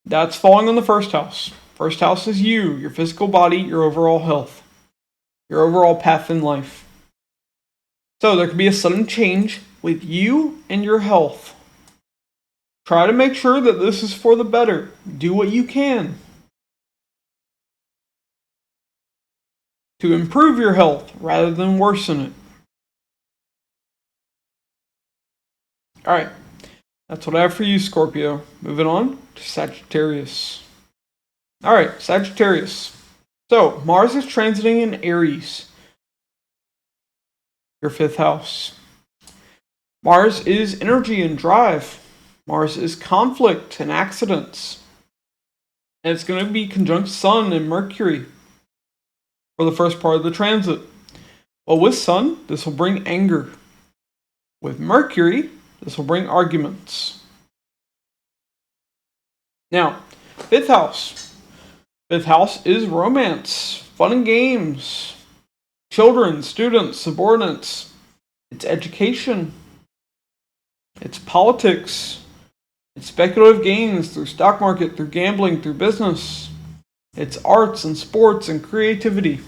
That's falling on the first house. First house is you, your physical body, your overall health, your overall path in life. So there could be a sudden change with you and your health. Try to make sure that this is for the better. Do what you can to improve your health rather than worsen it. Alright, that's what I have for you, Scorpio. Moving on to Sagittarius. Alright, Sagittarius. So, Mars is transiting in Aries, your fifth house. Mars is energy and drive. Mars is conflict and accidents. And it's going to be conjunct Sun and Mercury for the first part of the transit. Well, with Sun, this will bring anger. With Mercury, this will bring arguments. Now, fifth house. Fifth house is romance, fun and games, children, students, subordinates. It's education. It's politics. It's speculative gains through stock market, through gambling, through business. It's arts and sports and creativity.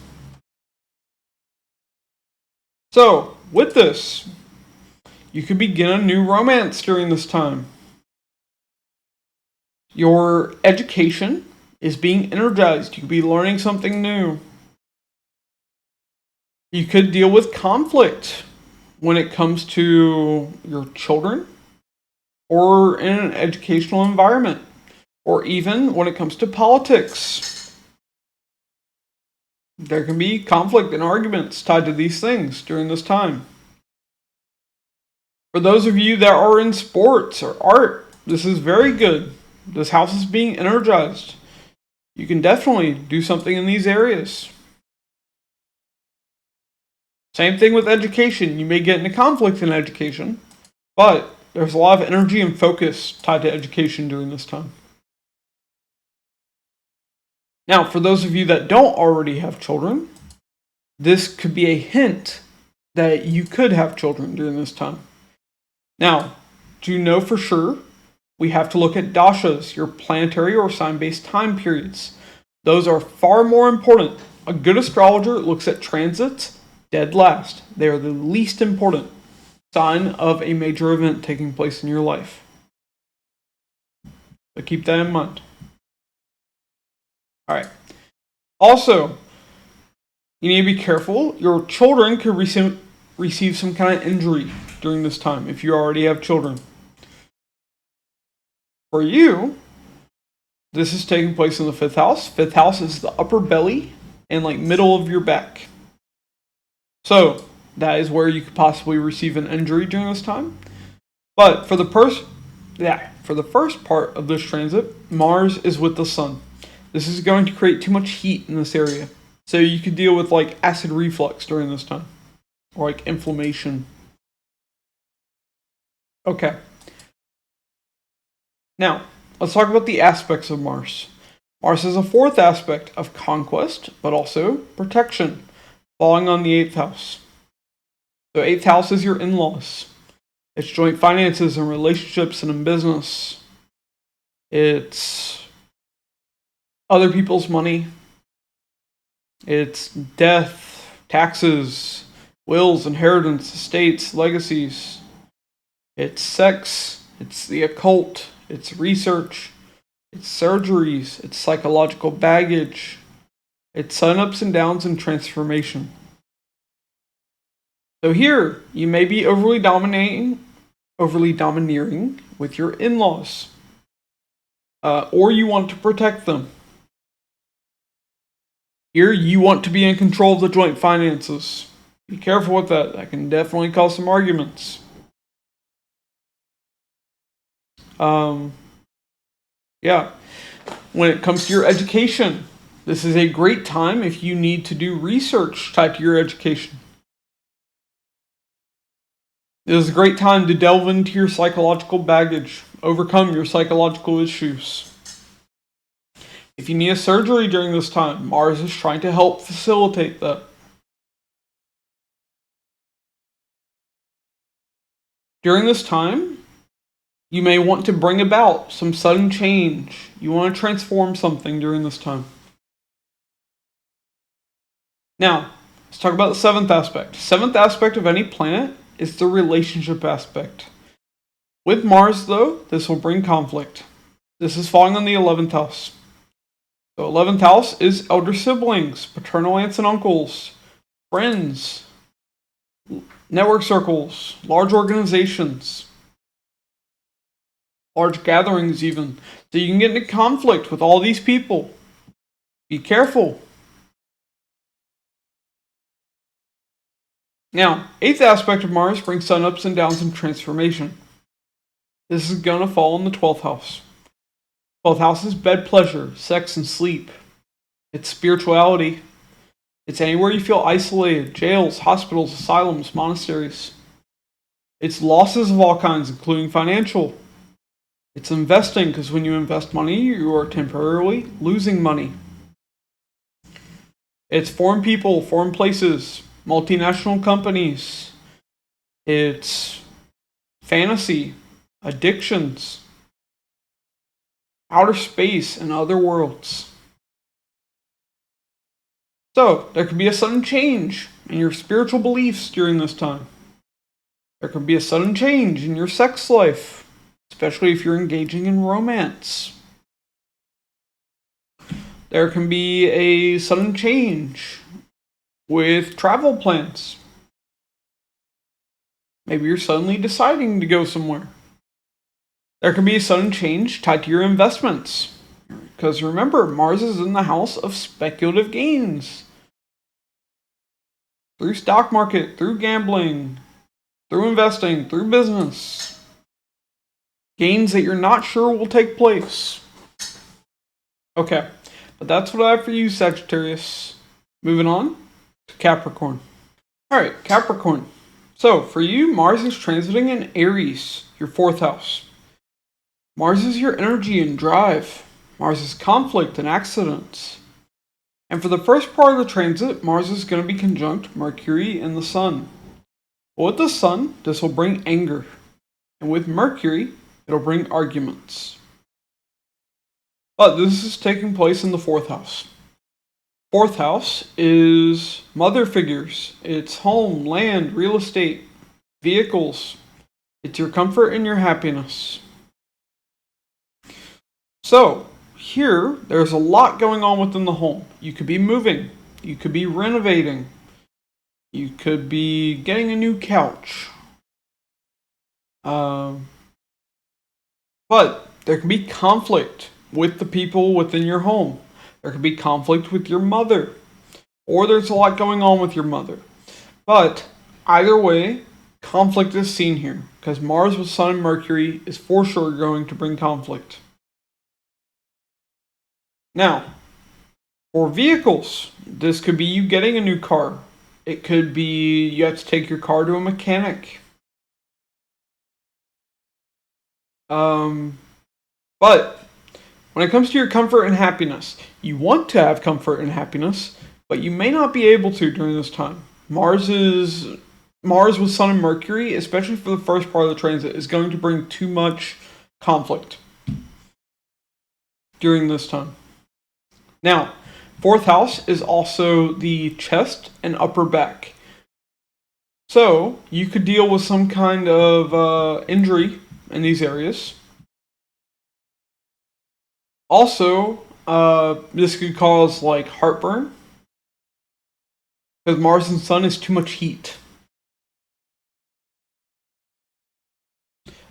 So, with this, you could begin a new romance during this time. Your education is being energized. You could be learning something new. You could deal with conflict when it comes to your children or in an educational environment, or even when it comes to politics. There can be conflict and arguments tied to these things during this time. For those of you that are in sports or art, this is very good. This house is being energized. You can definitely do something in these areas. Same thing with education. You may get into conflict in education, but there's a lot of energy and focus tied to education during this time. Now, for those of you that don't already have children, this could be a hint that you could have children during this time. Now, to know for sure, we have to look at dashas, your planetary or sign-based time periods. Those are far more important. A good astrologer looks at transits dead last. They are the least important sign of a major event taking place in your life. So keep that in mind. Alright. Also, you need to be careful. Your children could receive some kind of injury during this time if you already have children. For you, this is taking place in the 5th house. 5th house is the upper belly and like middle of your back. So that is where you could possibly receive an injury during this time. But for the first part of this transit, Mars is with the Sun. This is going to create too much heat in this area. So you could deal with like acid reflux during this time. Or like inflammation. Okay. Now, let's talk about the aspects of Mars. Mars is a 4th aspect of conquest, but also protection, falling on the 8th house. So 8th house is your in-laws. It's joint finances and relationships and in business. It's other people's money. It's death, taxes, wills, inheritance, estates, legacies. It's sex. It's the occult. It's research. It's surgeries. It's psychological baggage. It's sudden ups and downs and transformation. So here, you may be overly domineering with your in-laws. Or you want to protect them. Here, you want to be in control of the joint finances. Be careful with that. That can definitely cause some arguments. Yeah. When it comes to your education, this is a great time if you need to do research tied to your education. It is a great time to delve into your psychological baggage, overcome your psychological issues. If you need a surgery during this time, Mars is trying to help facilitate that. During this time, you may want to bring about some sudden change. You want to transform something during this time. Now, let's talk about the 7th aspect. 7th aspect of any planet is the relationship aspect. With Mars, though, this will bring conflict. This is falling on the 11th house. The 11th house is elder siblings, paternal aunts and uncles, friends, network circles, large organizations, large gatherings even. So you can get into conflict with all these people. Be careful. Now, 8th aspect of Mars brings sun ups and downs and transformation. This is going to fall in the 12th house. 12th house is bed pleasure, sex and sleep. It's spirituality. It's anywhere you feel isolated, jails, hospitals, asylums, monasteries. It's losses of all kinds, including financial. It's investing, because when you invest money, you are temporarily losing money. It's foreign people, foreign places, multinational companies. It's fantasy, addictions, outer space, and other worlds. So, there could be a sudden change in your spiritual beliefs during this time. There could be a sudden change in your sex life, especially if you're engaging in romance. There can be a sudden change with travel plans. Maybe you're suddenly deciding to go somewhere. There can be a sudden change tied to your investments. Because remember, Mars is in the house of speculative gains. Through stock market, through gambling, through investing, through business. Gains that you're not sure will take place. Okay, but that's what I have for you, Sagittarius. Moving on to Capricorn. Alright, Capricorn. So, for you, Mars is transiting in Aries, your 4th house. Mars is your energy and drive. Mars is conflict and accidents. And for the first part of the transit, Mars is going to be conjunct Mercury and the Sun. With the Sun, this will bring anger. And with Mercury, it'll bring arguments. But this is taking place in the 4th house. 4th house is mother figures. It's home, land, real estate, vehicles. It's your comfort and your happiness. So, here, there's a lot going on within the home. You could be moving. You could be renovating. You could be getting a new couch. But there can be conflict with the people within your home. There can be conflict with your mother. Or there's a lot going on with your mother. But either way, conflict is seen here. Because Mars with Sun and Mercury is for sure going to bring conflict. Now, for vehicles, this could be you getting a new car. It could be you have to take your car to a mechanic. But when it comes to your comfort and happiness, you want to have comfort and happiness, but you may not be able to during this time. Mars with Sun and Mercury, especially for the first part of the transit, is going to bring too much conflict during this time. Now, 4th house is also the chest and upper back. So, you could deal with some kind of injury in these areas. Also, this could cause like heartburn. Because Mars and Sun is too much heat.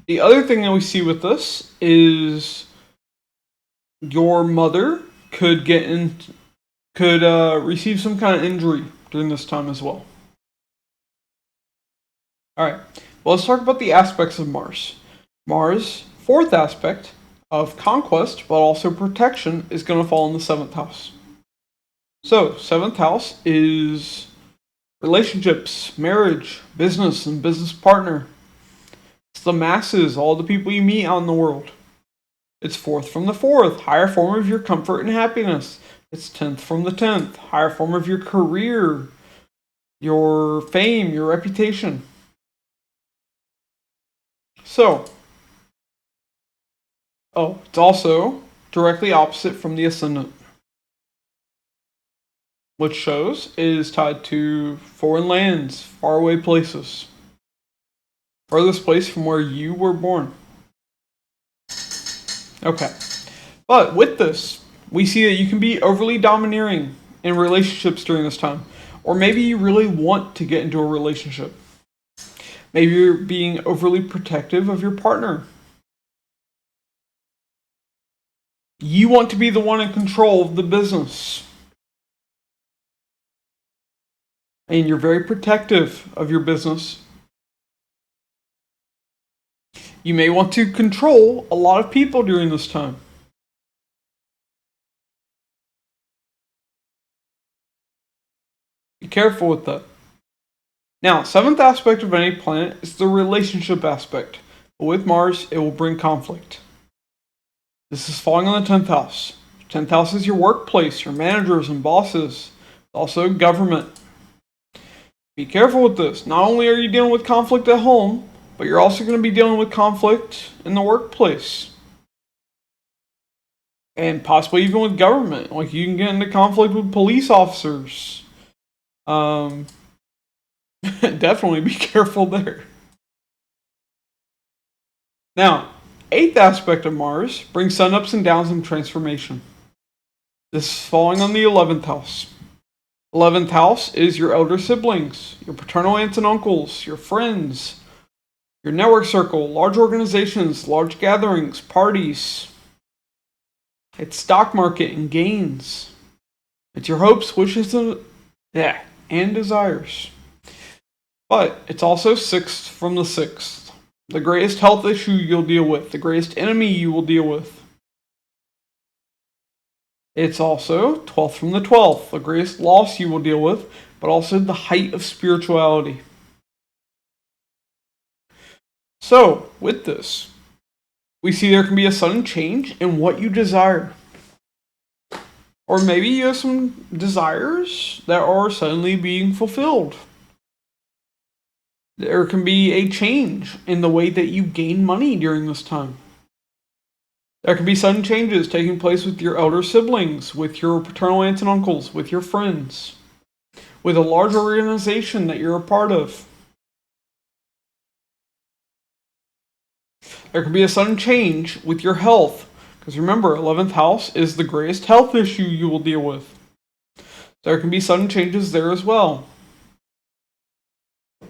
The other thing that we see with this is your mother could receive some kind of injury during this time as well. Alright, well, let's talk about the aspects of Mars. Mars, 4th aspect of conquest, but also protection, is going to fall in the 7th house. So, 7th house is relationships, marriage, business, and business partner. It's the masses, all the people you meet out in the world. It's 4th from the 4th, higher form of your comfort and happiness. It's 10th from the 10th, higher form of your career, your fame, your reputation. So, it's also directly opposite from the Ascendant, which shows it is tied to foreign lands, faraway places. Furthest place from where you were born. Okay. But with this, we see that you can be overly domineering in relationships during this time. Or maybe you really want to get into a relationship. Maybe you're being overly protective of your partner. You want to be the one in control of the business. And you're very protective of your business. You may want to control a lot of people during this time. Be careful with that. Now, 7th aspect of any planet is the relationship aspect. But with Mars, it will bring conflict. This is falling on the 10th house. 10th house is your workplace, your managers and bosses. Also government. Be careful with this. Not only are you dealing with conflict at home, but you're also going to be dealing with conflict in the workplace. And possibly even with government. Like you can get into conflict with police officers. Definitely be careful there. Now, 8th aspect of Mars brings sun ups and downs and transformation. This is falling on the 11th house. 11th house is your elder siblings, your paternal aunts and uncles, your friends, your network circle, large organizations, large gatherings, parties. It's stock market and gains. It's your hopes, wishes, and desires. But it's also 6th from the 6th. The greatest health issue you'll deal with, the greatest enemy you will deal with. It's also 12th from the 12th, the greatest loss you will deal with, but also the height of spirituality. So, with this, we see there can be a sudden change in what you desire. Or maybe you have some desires that are suddenly being fulfilled. There can be a change in the way that you gain money during this time. There can be sudden changes taking place with your elder siblings, with your paternal aunts and uncles, with your friends, with a large organization that you're a part of. There can be a sudden change with your health, because remember, 11th house is the greatest health issue you will deal with. There can be sudden changes there as well.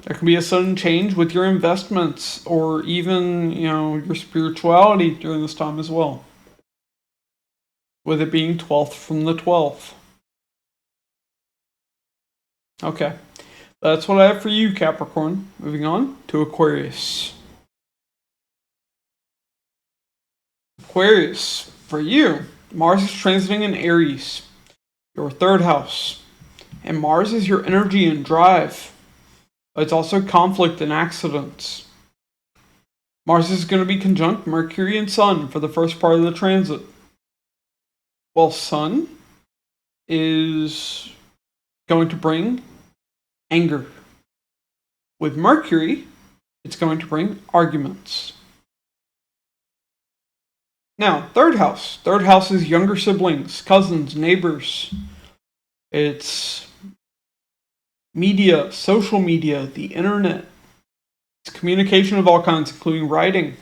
There can be a sudden change with your investments or even, your spirituality during this time as well. With it being 12th from the 12th. Okay, that's what I have for you, Capricorn. Moving on to Aquarius. Aquarius, for you, Mars is transiting in Aries, your 3rd house. And Mars is your energy and drive. It's also conflict and accidents. Mars is going to be conjunct Mercury and Sun for the first part of the transit. Well, Sun is going to bring anger. With Mercury, it's going to bring arguments. Now, 3rd house. 3rd house is younger siblings, cousins, neighbors. It's media, social media, the internet. It's communication of all kinds, including writing.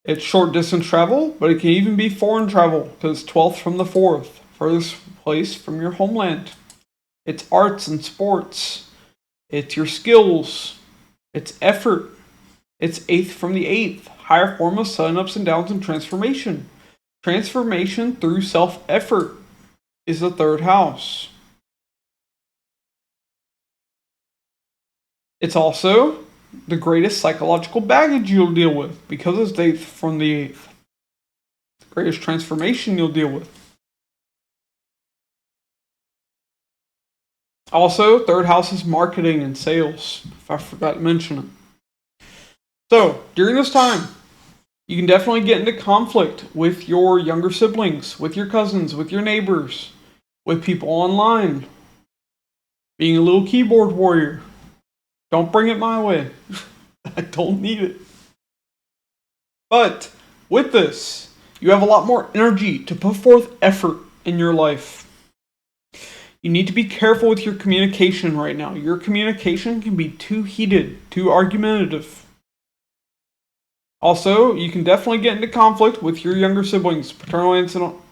It's short distance travel, but it can even be foreign travel, because 12th from the 4th, furthest place from your homeland. It's arts and sports. It's your skills. It's effort. It's 8th from the 8th, higher form of sudden ups and downs and transformation. Transformation through self-effort is the 3rd house. It's also the greatest psychological baggage you'll deal with because it's 8th from the 8th. The greatest transformation you'll deal with. Also, 3rd house is marketing and sales, if I forgot to mention it. So, during this time, you can definitely get into conflict with your younger siblings, with your cousins, with your neighbors, with people online. Being a little keyboard warrior. Don't bring it my way. I don't need it. But with this, you have a lot more energy to put forth effort in your life. You need to be careful with your communication right now. Your communication can be too heated, too argumentative. Also, you can definitely get into conflict with your younger siblings, paternal aunts and uncles.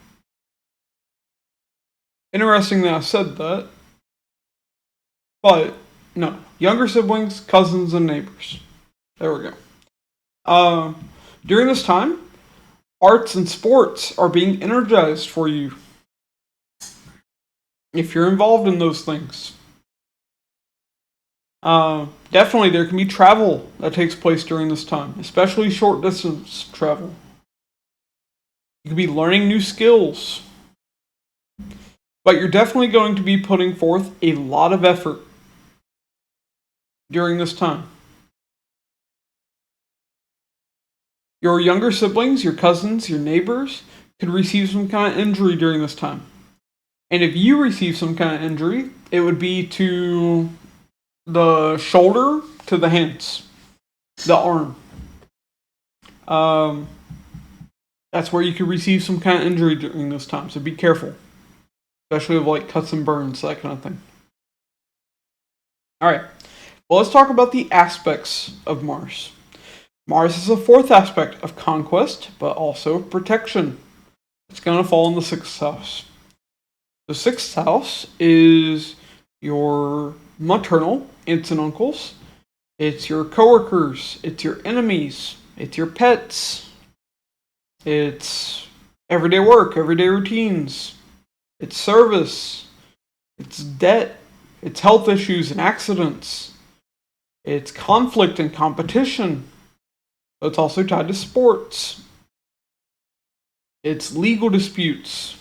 Interesting that I said that. But no, younger siblings, cousins, and neighbors. There we go. During this time, arts and sports are being energized for you. If you're involved in those things. Definitely there can be travel that takes place during this time, especially short distance travel. You could be learning new skills. But you're definitely going to be putting forth a lot of effort during this time. Your younger siblings, your cousins, your neighbors could receive some kind of injury during this time. And if you receive some kind of injury, it would be to the shoulder to the hands, the arm. That's where you could receive some kind of injury during this time, so be careful. Especially with like cuts and burns, that kind of thing. Alright, well, let's talk about the aspects of Mars. Mars is the 4th aspect of conquest, but also protection. It's going to fall in the 6th house. The 6th house is your maternal aunts and uncles. It's your coworkers. It's your enemies. It's your pets. It's everyday work, everyday routines. It's service. It's debt. It's health issues and accidents. It's conflict and competition. It's also tied to sports. It's legal disputes.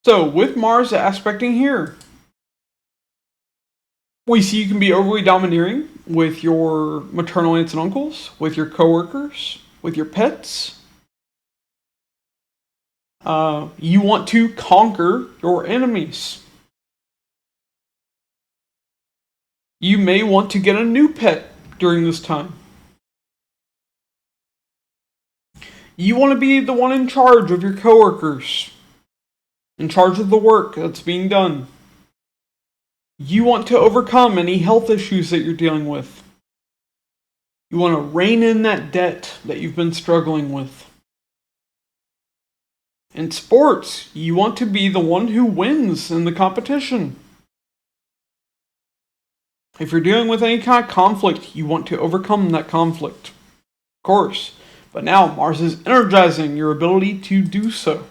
So, with Mars aspecting here, we see you can be overly domineering with your maternal aunts and uncles, with your coworkers, with your pets. You want to conquer your enemies. You may want to get a new pet during this time. You want to be the one in charge of your coworkers, in charge of the work that's being done. You want to overcome any health issues that you're dealing with. You want to rein in that debt that you've been struggling with. In sports, you want to be the one who wins in the competition. If you're dealing with any kind of conflict, you want to overcome that conflict. Of course. But now Mars is energizing your ability to do so.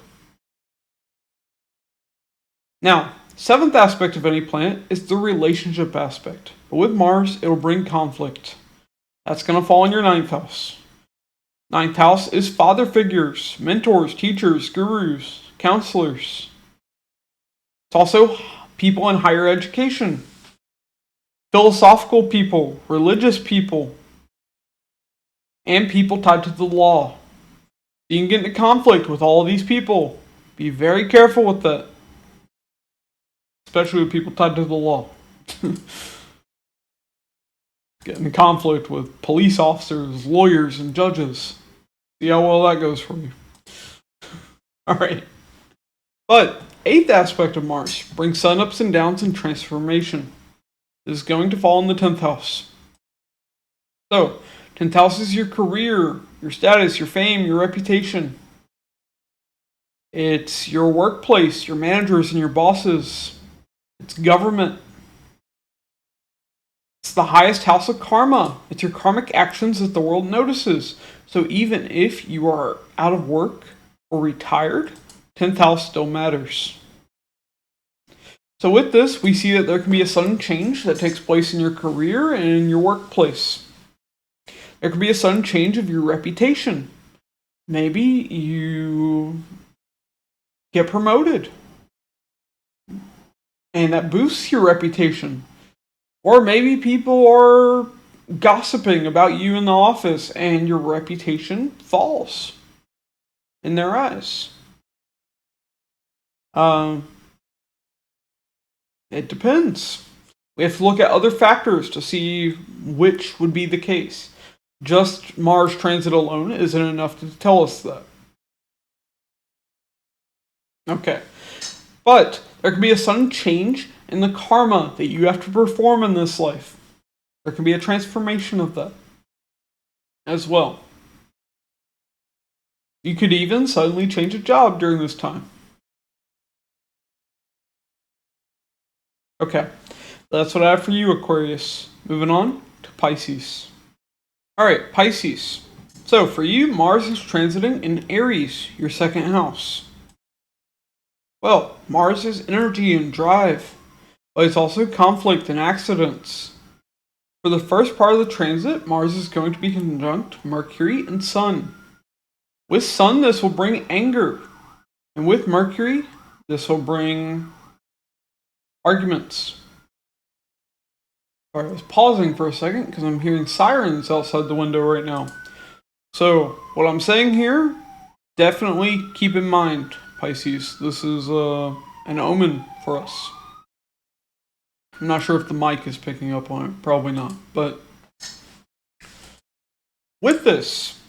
Now, seventh aspect of any planet is the relationship aspect. But with Mars, it'll bring conflict. That's going to fall in your ninth house. Ninth house is father figures, mentors, teachers, gurus, counselors. It's also people in higher education, philosophical people, religious people, and people tied to the law. You can get into conflict with all of these people. Be very careful with that. Especially with people tied to the law. Get in conflict with police officers, lawyers, and judges. See how well that goes for you. Alright. But, eighth aspect of Mars brings sudden ups and downs and transformation. This is going to fall in the 10th house. So, 10th house is your career, your status, your fame, your reputation. It's your workplace, your managers and your bosses. It's government. It's the highest house of karma. It's your karmic actions that the world notices. So even if you are out of work or retired, 10th house still matters. So with this, we see that there can be a sudden change that takes place in your career and in your workplace. There can be a sudden change of your reputation. Maybe you get promoted, and that boosts your reputation. Or maybe people are gossiping about you in the office, and your reputation falls in their eyes. It depends. We have to look at other factors to see which would be the case. Just Mars transit alone isn't enough to tell us that. Okay. But there can be a sudden change in the karma that you have to perform in this life. There can be a transformation of that as well. You could even suddenly change a job during this time. Okay, that's what I have for you, Aquarius. Moving on to Pisces. Alright, Pisces. So for you, Mars is transiting in Aries, your second house. Well, Mars is energy and drive, but it's also conflict and accidents. For the first part of the transit, Mars is going to be conjunct Mercury and Sun. With Sun, this will bring anger. And with Mercury, this will bring arguments. Alright, I was pausing for a second because I'm hearing sirens outside the window right now. So, what I'm saying here, definitely keep in mind, Pisces, this is an omen for us. I'm not sure if the mic is picking up on it, probably not, but with this,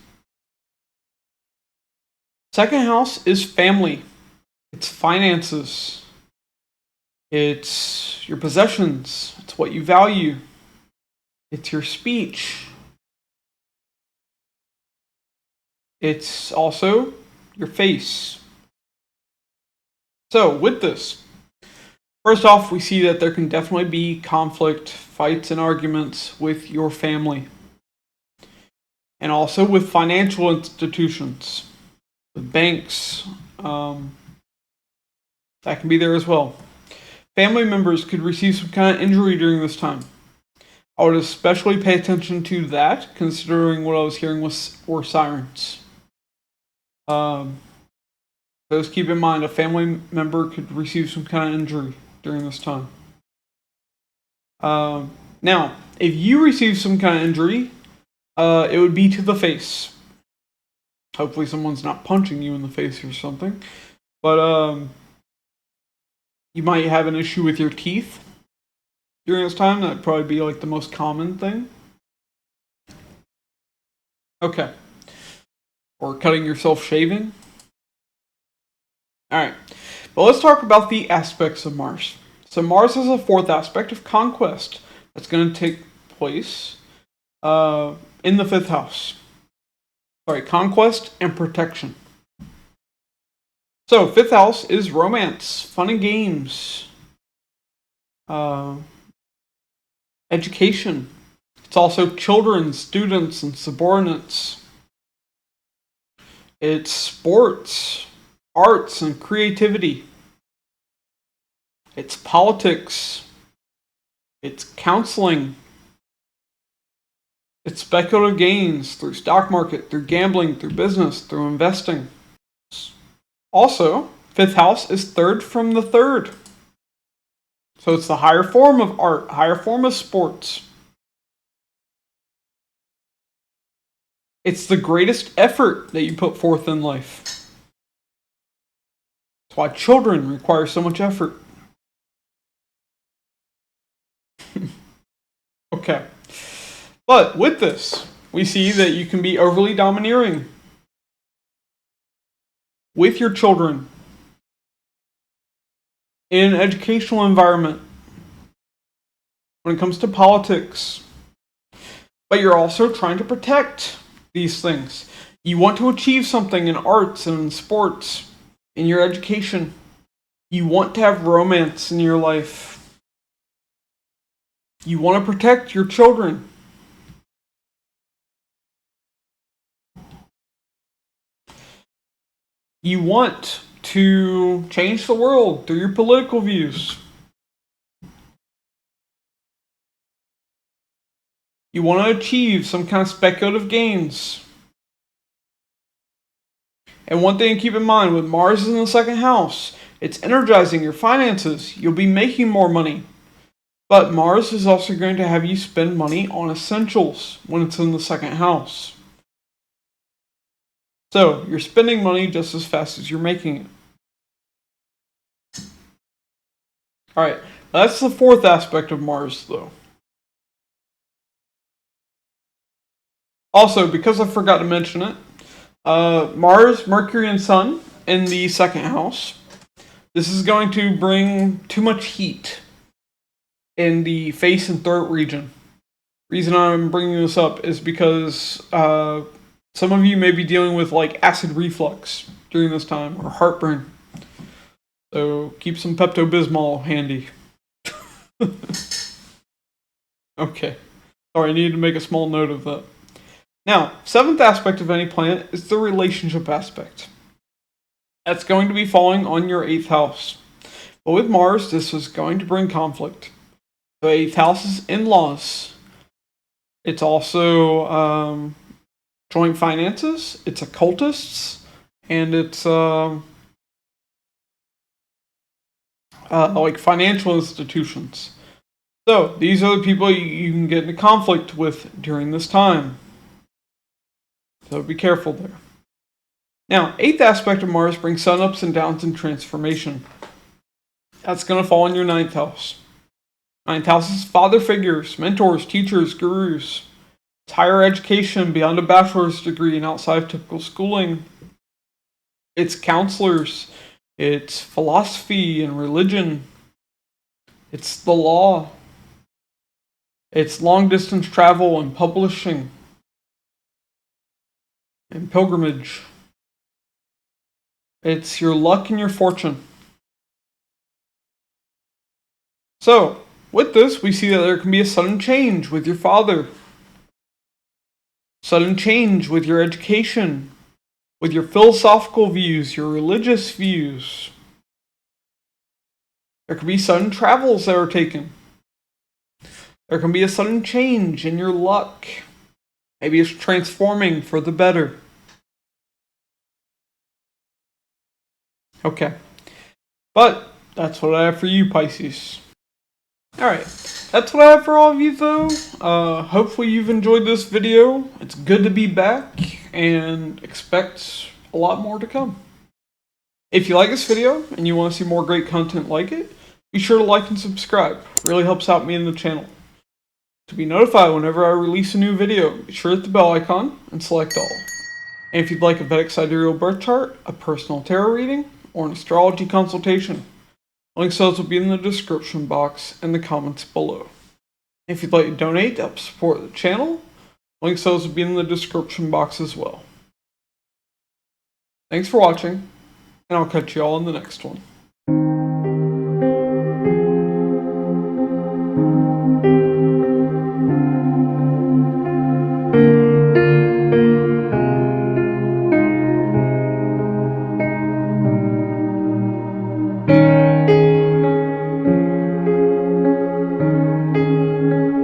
second house is family. It's finances. It's your possessions. It's what you value. It's your speech. It's also your face. So, with this, first off, we see that there can definitely be conflict, fights, and arguments with your family. And also with financial institutions, with banks. That can be there as well. Family members could receive some kind of injury during this time. I would especially pay attention to that, considering what I was hearing were sirens. Those keep in mind, a family member could receive some kind of injury during this time. Now, if you receive some kind of injury, it would be to the face. Hopefully someone's not punching you in the face or something. But you might have an issue with your teeth. during this time. That'd probably be like the most common thing. Okay. Or cutting yourself shaving. Alright. But let's talk about the aspects of Mars. So Mars has a fourth aspect of conquest that's going to take place in the fifth house. Sorry, conquest and protection. So fifth house is romance, fun and games, education. It's also children, students, and subordinates. It's sports, arts, and creativity. It's politics. It's counseling. It's speculative gains through stock market, through gambling, through business, through investing. Also, fifth house is third from the third. So it's the higher form of art, higher form of sports. It's the greatest effort that you put forth in life. That's why children require so much effort. Okay. But with this, we see that you can be overly domineering with your children in an educational environment when it comes to politics. But you're also trying to protect these things. You want to achieve something in arts and in sports, in your education. You want to have romance in your life. You want to protect your children. You want to change the world through your political views. You want to achieve some kind of speculative gains. And one thing to keep in mind, with Mars in the second house, it's energizing your finances. You'll be making more money. But Mars is also going to have you spend money on essentials when it's in the second house. So, you're spending money just as fast as you're making it. Alright, that's the fourth aspect of Mars, though. Also, because I forgot to mention it, Mars, Mercury, and Sun in the second house. This is going to bring too much heat in the face and throat region. Reason I'm bringing this up is because some of you may be dealing with like acid reflux during this time, or heartburn. So keep some Pepto-Bismol handy. Okay. Sorry, I needed to make a small note of that. Now, seventh aspect of any planet is the relationship aspect. That's going to be falling on your 8th house. But with Mars, this is going to bring conflict. The 8th house is in-laws. It's also joint finances, it's occultists, and it's like financial institutions. So, these are the people you can get into conflict with during this time. So be careful there. Now, 8th aspect of Mars brings sun ups and downs and transformation. That's going to fall in your 9th house. 9th house is father figures, mentors, teachers, gurus. It's higher education beyond a bachelor's degree and outside of typical schooling. It's counselors. It's philosophy and religion. It's the law. It's long distance travel and publishing. And pilgrimage. It's your luck and your fortune. So, with this, we see that there can be a sudden change with your father. Sudden change with your education. With your philosophical views, your religious views. There can be sudden travels that are taken. There can be a sudden change in your luck. Maybe it's transforming for the better. Okay. But that's what I have for you, Pisces. Alright. That's what I have for all of you, though. Hopefully you've enjoyed this video. It's good to be back, and expect a lot more to come. If you like this video and you want to see more great content like it, Be sure to like and subscribe. It really helps out me and the channel. To be notified whenever I release a new video, be sure to hit the bell icon and select all. And if you'd like a Vedic Sidereal birth chart, a personal tarot reading, or an astrology consultation, links to those will be in the description box and the comments below. If you'd like to donate to help support the channel, links to those will be in the description box as well. Thanks for watching, and I'll catch you all in the next one.